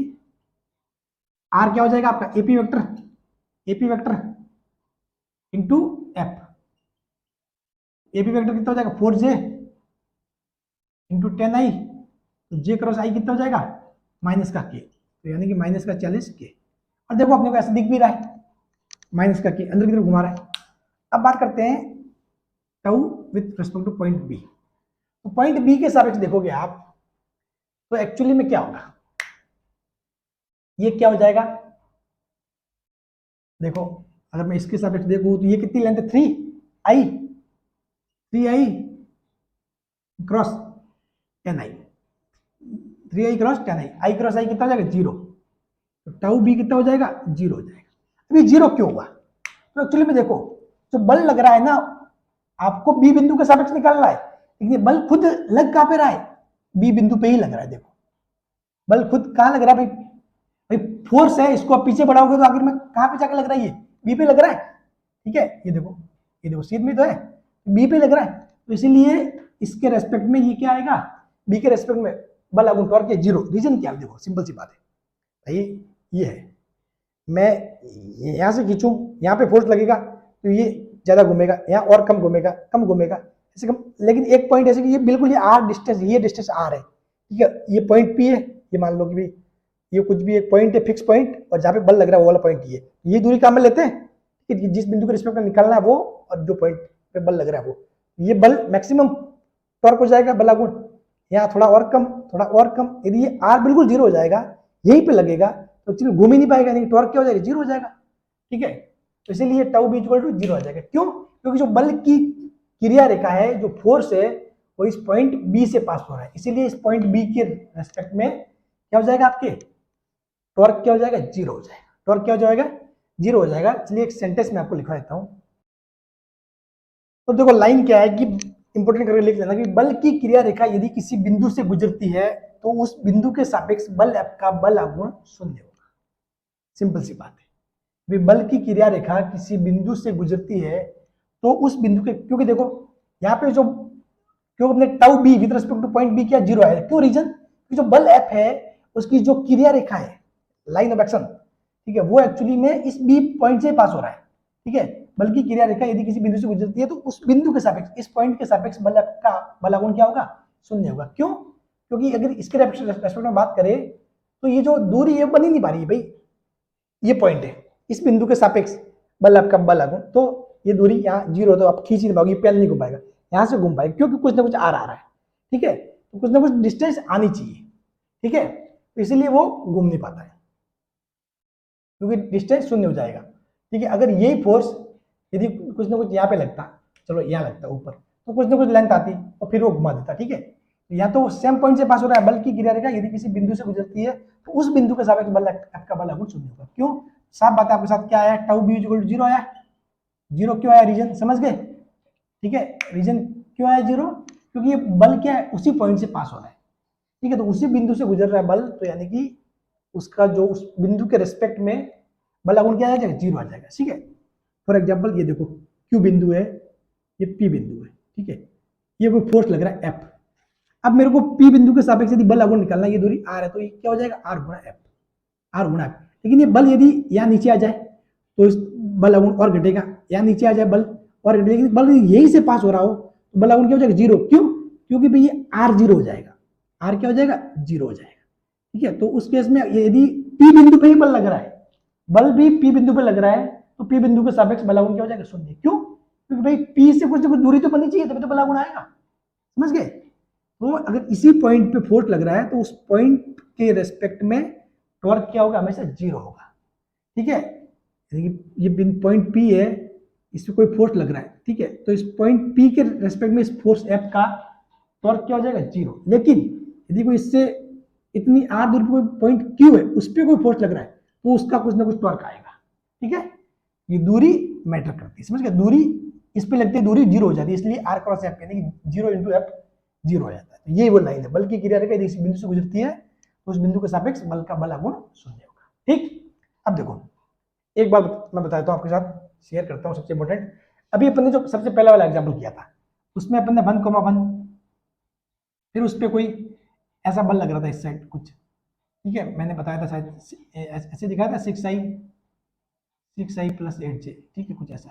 आर क्या हो जाएगा आपका AP vector into F. AP vector कितना हो जाएगा 4j इंटू 10i, तो j क्रॉस i कितना हो जाएगा माइनस का k, तो यानी कि माइनस का 40 k। और देखो अपने को ऐसा दिख भी रहा है, माइनस का k अंदर की तरफ घुमा रहा है। अब बात करते हैं tau with respect to point B. तो पॉइंट बी के सापेक्ष देखोगे आप, तो एक्चुअली में क्या होगा, ये क्या हो जाएगा, देखो अगर मैं इसके सापेक्ष देखूं तो ये कितनी लेंथ है 3i cross 10i, 3i cross 10i, i cross i कितना हो जाएगा 0, तो टाउ बी कितना हो जाएगा 0 हो जाएगा। अभी 0 क्यों हुआ, तो एक्चुअली में देखो जो बल लग रहा है ना, आपको बी बिंदु के सापेक्ष निकालना है, लेकिन ये बल खुद लग कहां पे रहा है, बी बिंदु पे ही लग रहा है। देखो बल खुद कहां लग रहा है भाई फोर्स है, इसको आप पीछे बढ़ाओगे तो आखिर में कहां पे जाके लग रहा है, ये बी पे लग रहा है। ठीक है, ये देखो सीध में तो है, बी पे लग रहा है, तो इसीलिए इसके रेस्पेक्ट में ये क्या आएगा, बी के रेस्पेक्ट में बल आगुण टॉर्क 0। रीजन क्या है, देखो सिंपल सी बात है भाई, ये है, मैं यहां से खींचूं, यहां पे फोर्स लगेगा तो ये ज्यादा घूमेगा, यहाँ और कम घूमेगा ऐसे कम, लेकिन एक पॉइंट ऐसे कि ये बिल्कुल ये आर डिस्टेंस, ये डिस्टेंस आर है, ठीक है, ये पॉइंट पी है, ये मान लो कि भी ये कुछ भी एक पॉइंट है, फिक्स पॉइंट, और जहाँ पे बल लग रहा है वो वाला पॉइंट ये दूरी काम में लेते हैं, ठीक है, जिस बिंदु के रिस्पेक्ट में निकालना है वो, और जो पॉइंट पे बल लग रहा है वो, ये बल मैक्सिमम टॉर्क हो जाएगा बल आगुण, यहाँ थोड़ा और कम। यदि ये आर बिल्कुल 0 हो जाएगा, यहीं पे लगेगा, तो एक्चुअली घूम ही नहीं पाएगा, नहीं टॉर्क क्या हो जाएगा 0 हो जाएगा। ठीक है, तो इसीलिए टाउ बी इक्वल टू 0 आ जाएगा। क्यों? क्योंकि जो बल की क्रिया रेखा है, जो फोर्स है, वो इस पॉइंट बी से पास हो रहा है, इसीलिए इस पॉइंट बी के रेस्पेक्ट में क्या हो जाएगा, आपके टॉर्क क्या हो जाएगा 0 हो जाएगा। टॉर्क क्या हो जाएगा 0 हो जाएगा। चलिए एक सेंटेंस में आपको लिखवा देता हूं। तो देखो लाइन क्या है कि इंपोर्टेंट करके लिख लेना कि बल की क्रिया रेखा यदि किसी बिंदु से गुजरती है तो उस बिंदु के सापेक्ष बल F का बल आघूर्ण 0 होगा। सिंपल सी बात है, बल की क्रिया रेखा किसी बिंदु से गुजरती है तो उस बिंदु के, क्योंकि देखो यहाँ पे जो क्यों अपने tau B with respect to point B क्या 0 आया, क्यों? रीजन कि जो बल F है उसकी जो क्रिया रेखा है, लाइन ऑफ एक्शन, ठीक है, वो एक्चुअली में इस बी पॉइंट से पास हो रहा है। ठीक है, बल की क्रिया रेखा यदि किसी बिंदु से गुजरती है तो उस बिंदु के सापेक्ष, इस पॉइंट के सापेक्ष बल का बल आघूर्ण क्या होगा 0 होगा। क्यों? क्योंकि अगर इसके रेस्पेक्ट में बात करें तो ये जो दूरी है बन ही नहीं पा रही है भाई, ये पॉइंट है, इस बिंदु के सापेक्ष बल आपका बल आघूर्ण, तो ये दूरी यहाँ 0 तो आप खींच नहीं पाओगे, पेन नहीं घूम पाएगा, यहाँ से घूम पाएगा, क्योंकि कुछ ना कुछ आ रहा है। ठीक है, तो कुछ ना कुछ डिस्टेंस आनी चाहिए। ठीक है, तो इसीलिए वो घूम नहीं पाता है, क्योंकि डिस्टेंस 0 हो जाएगा। ठीक है, अगर यही फोर्स यदि कुछ ना कुछ यहाँ पे लगता, चलो यहाँ लगता ऊपर, तो कुछ ना कुछ लेंथ आती और फिर वो घुमा देता। ठीक है, तो या तो सेम पॉइंट से पास हो रहा है, बल की क्रिया रेखा यदि किसी बिंदु से गुजरती है तो उस बिंदु के सापेक्ष बल F का बल आघूर्ण 0 होगा। क्यों? साफ बात है, आपके साथ क्या आया, टाउ बी इक्वल टू 0 आया। 0 क्यों आया? रीजन समझ गए? ठीक है, रीजन क्यों आया 0? क्योंकि ये बल क्या है, उसी पॉइंट से पास हो रहा है। ठीक है, तो उसी बिंदु से गुजर रहा है बल, तो यानी कि उसका जो उस बिंदु के रेस्पेक्ट में बल आघूर्ण क्या आ जाएगा 0 आ जाएगा। ठीक है, फॉर एग्जाम्पल ये देखो Q बिंदु है, ये P बिंदु है। ठीक है, ये कोई फोर्स लग रहा है F। अब मेरे को P बिंदु के सापेक्ष यदि बल आघूर्ण निकालना है, ये दूरी R है, तो ये क्या हो जाएगा R गुणा F, R गुणा F। लेकिन ये बल यदि यहाँ नीचे आ जाए तो इस बल आघूर्ण और घटेगा, यहाँ नीचे आ जाए बल और घटेगा, लेकिन बल यहीं से पास हो रहा हो तो बल आघूर्ण क्या हो जाएगा 0। क्यों? क्योंकि भाई ये आर जीरो हो जाएगा, आर क्या हो जाएगा, जीरो हो जाएगा, ठीक है। तो उस केस में यदि पी बिंदु पे ही बल लग रहा है, बल भी पी बिंदु पे लग रहा है, तो पी बिंदु के सापेक्ष बलागुण क्या हो जाएगा, शून्य। क्यों, क्योंकि भाई पी से कुछ ना कुछ दूरी तो बननी चाहिए, तभी तो बलागुण आएगा, समझ गए। तो अगर इसी पॉइंट पे फोर्स लग रहा है तो उस पॉइंट के रेस्पेक्ट में टॉर्क क्या होगा, हमेशा जीरो होगा, ठीक है। ये पॉइंट पी है, इसमें कोई फोर्स लग रहा है, ठीक है, तो इस पॉइंट पी के रेस्पेक्ट में इस फोर्स एफ का टॉर्क क्या हो जाएगा, जीरो। लेकिन यदि कोई इससे इतनी आर दूरी पे कोई पॉइंट क्यू है, उस पर कोई फोर्स लग रहा है, तो उसका कुछ ना कुछ टॉर्क आएगा, ठीक है। ये दूरी मैटर करती है, समझ गए। दूरी इस पे लगती है, दूरी जीरो हो जाती है, इसलिए आर क्रॉस एफ यानी कि जीरो इंटू एफ जीरो हो जाता है। तो ये वो लाइन है, बल की क्रिया रेखा यदि इस बिंदु से गुजरती है तो उस बिंदु के सापेक्ष बल का बलागुण शून्य होगा, ठीक। अब देखो एक बात मैं बताता हूँ आपके साथ, शेयर करता हूँ, सबसे इंपॉर्टेंट। अभी अपन ने जो सबसे पहला वाला एग्जाम्पल किया था, उसमें अपन ने 1,1 फिर उस पर कोई ऐसा बल लग रहा था इस साइड कुछ, ठीक है, मैंने बताया था शायद ऐसे दिखाया था 6i प्लस 8j, ठीक है, कुछ ऐसा,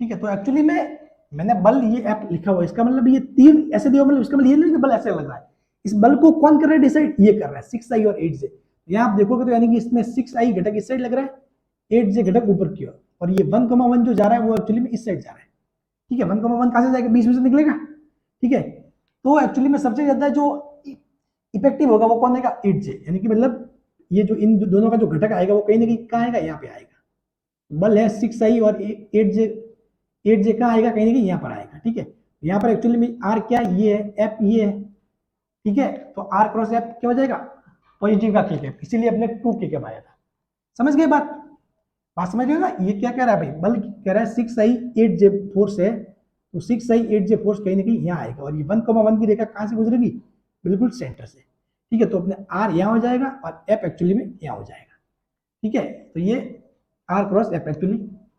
ठीक है। तो एक्चुअली में मैंने बल ये ऐप लिखा हुआ है, इसका मतलब ये तीर ऐसे दिया, मतलब इसका मतलब ये नहीं कि बल ऐसे लग रहा है, इस बल को कौन कर रहा है डिसाइड, ये कर रहा है 6i और 8j। यहाँ आप देखोगे तो यानी कि इसमें 6i घटक इस साइड लग रहा है, 8j घटक ऊपर की ओर, और ये 1,1 जो जा रहा है वो एक्चुअली में इस साइड जा रहा है, ठीक है। 1,1 कहां से जाएगा, 20 में से निकलेगा, ठीक है। तो एक्चुअली में सबसे ज्यादा जो इफेक्टिव होगा वो कौन आएगा, 8j, यानी कि मतलब ये जो इन दोनों का जो घटक आएगा वो कहीं ना कहीं कहाँ आएगा, यहाँ पे आएगा। बल है 6i और 8j कहाँ आएगा, कहीं ना कहीं यहाँ पर आएगा, ठीक है। यहाँ पर एक्चुअली में आर क्या, ये है, एफ ये है, ठीक है। तो आर क्रॉस एफ क्या हो जाएगा, पॉजिटिव का के कैप, इसीलिए अपने 2 के कैप आया था, समझ गए बात समझ गए ना। ये क्या कह रहा है भाई, बल कह रहा है 6i 8j फोर्स है, तो 6i 8j फोर्स कहीं ना कहीं यहाँ आएगा, और ये 1,1 की रेखा कहाँ से गुजरेगी, बिल्कुल सेंटर से, ठीक है। तो अपने आर यहाँ हो जाएगा और एफ एक्चुअली में यहाँ हो जाएगा, ठीक है। तो ये आर क्रॉस एफ एक्चुअली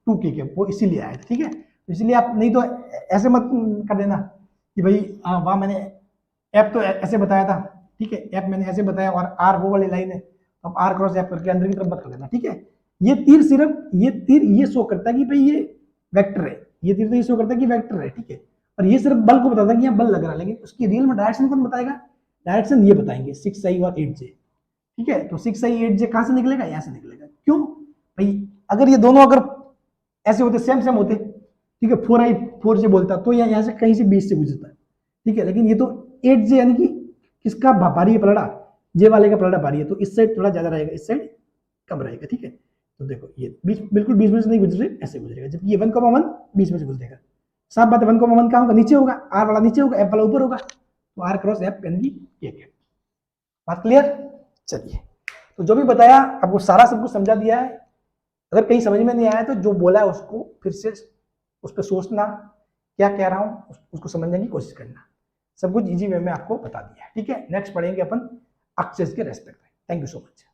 2 के कैप वो इसीलिए आया था, ठीक है। तो इसलिए आप नहीं तो ऐसे मत कर देना कि भाई वहां मैंने एफ तो ऐसे बताया था, ठीक है, एफ मैंने ऐसे बताया और आर वो वाली लाइन है, तो अब आर क्रॉस एफ करके अंदर की तरफ मत कर देना, ठीक है। ये तीर सिर्फ ये तीर ये शो करता है कि भाई ये वेक्टर है, ये तीर तो ये शो करता है कि वेक्टर है, ठीक है। और ये सिर्फ बल को बताता है कि यहाँ बल लग रहा है, लेकिन उसकी रियल में डायरेक्शन कौन बताएगा, डायरेक्शन ये बताएंगे 6i और 8j, ठीक है। तो 6i 8j कहां से निकलेगा, यहाँ से निकलेगा। क्यों भाई, अगर ये दोनों अगर ऐसे होते, सेम सेम होते, ठीक है, 4i 4j बोलता तो यहाँ से कहीं से 20 से गुजरता है, ठीक है। लेकिन ये तो 8j यानी कि किसका भारी है पलड़ा, जे वाले का पलड़ा भारी है, तो इस साइड थोड़ा ज्यादा रहेगा, इस साइड कम रहेगा, ठीक है। तो देखो ये बिल्कुल 20 में से नहीं गुजरे, ऐसे गुजरेगा, जबकि ये 1,1 20 में से गुजरेगा। साफ बात है, 1,1 कहाँ होगा, नीचे होगा, आर वाला नीचे होगा, एफ वाला ऊपर होगा, तो आर क्रॉस एफ यानी कि ये बात क्लियर। चलिए, तो जो भी बताया आपको सारा सब कुछ समझा दिया है। अगर कहीं समझ में नहीं आया तो जो बोला है उसको फिर से उस पर सोचना, क्या कह रहा हूं उसको समझने की कोशिश करना, सब कुछ इजी वे में आपको बता दिया है, ठीक है। नेक्स्ट पढ़ेंगे अपन एक्सेस के रेस्पेक्ट में। Thank you so much.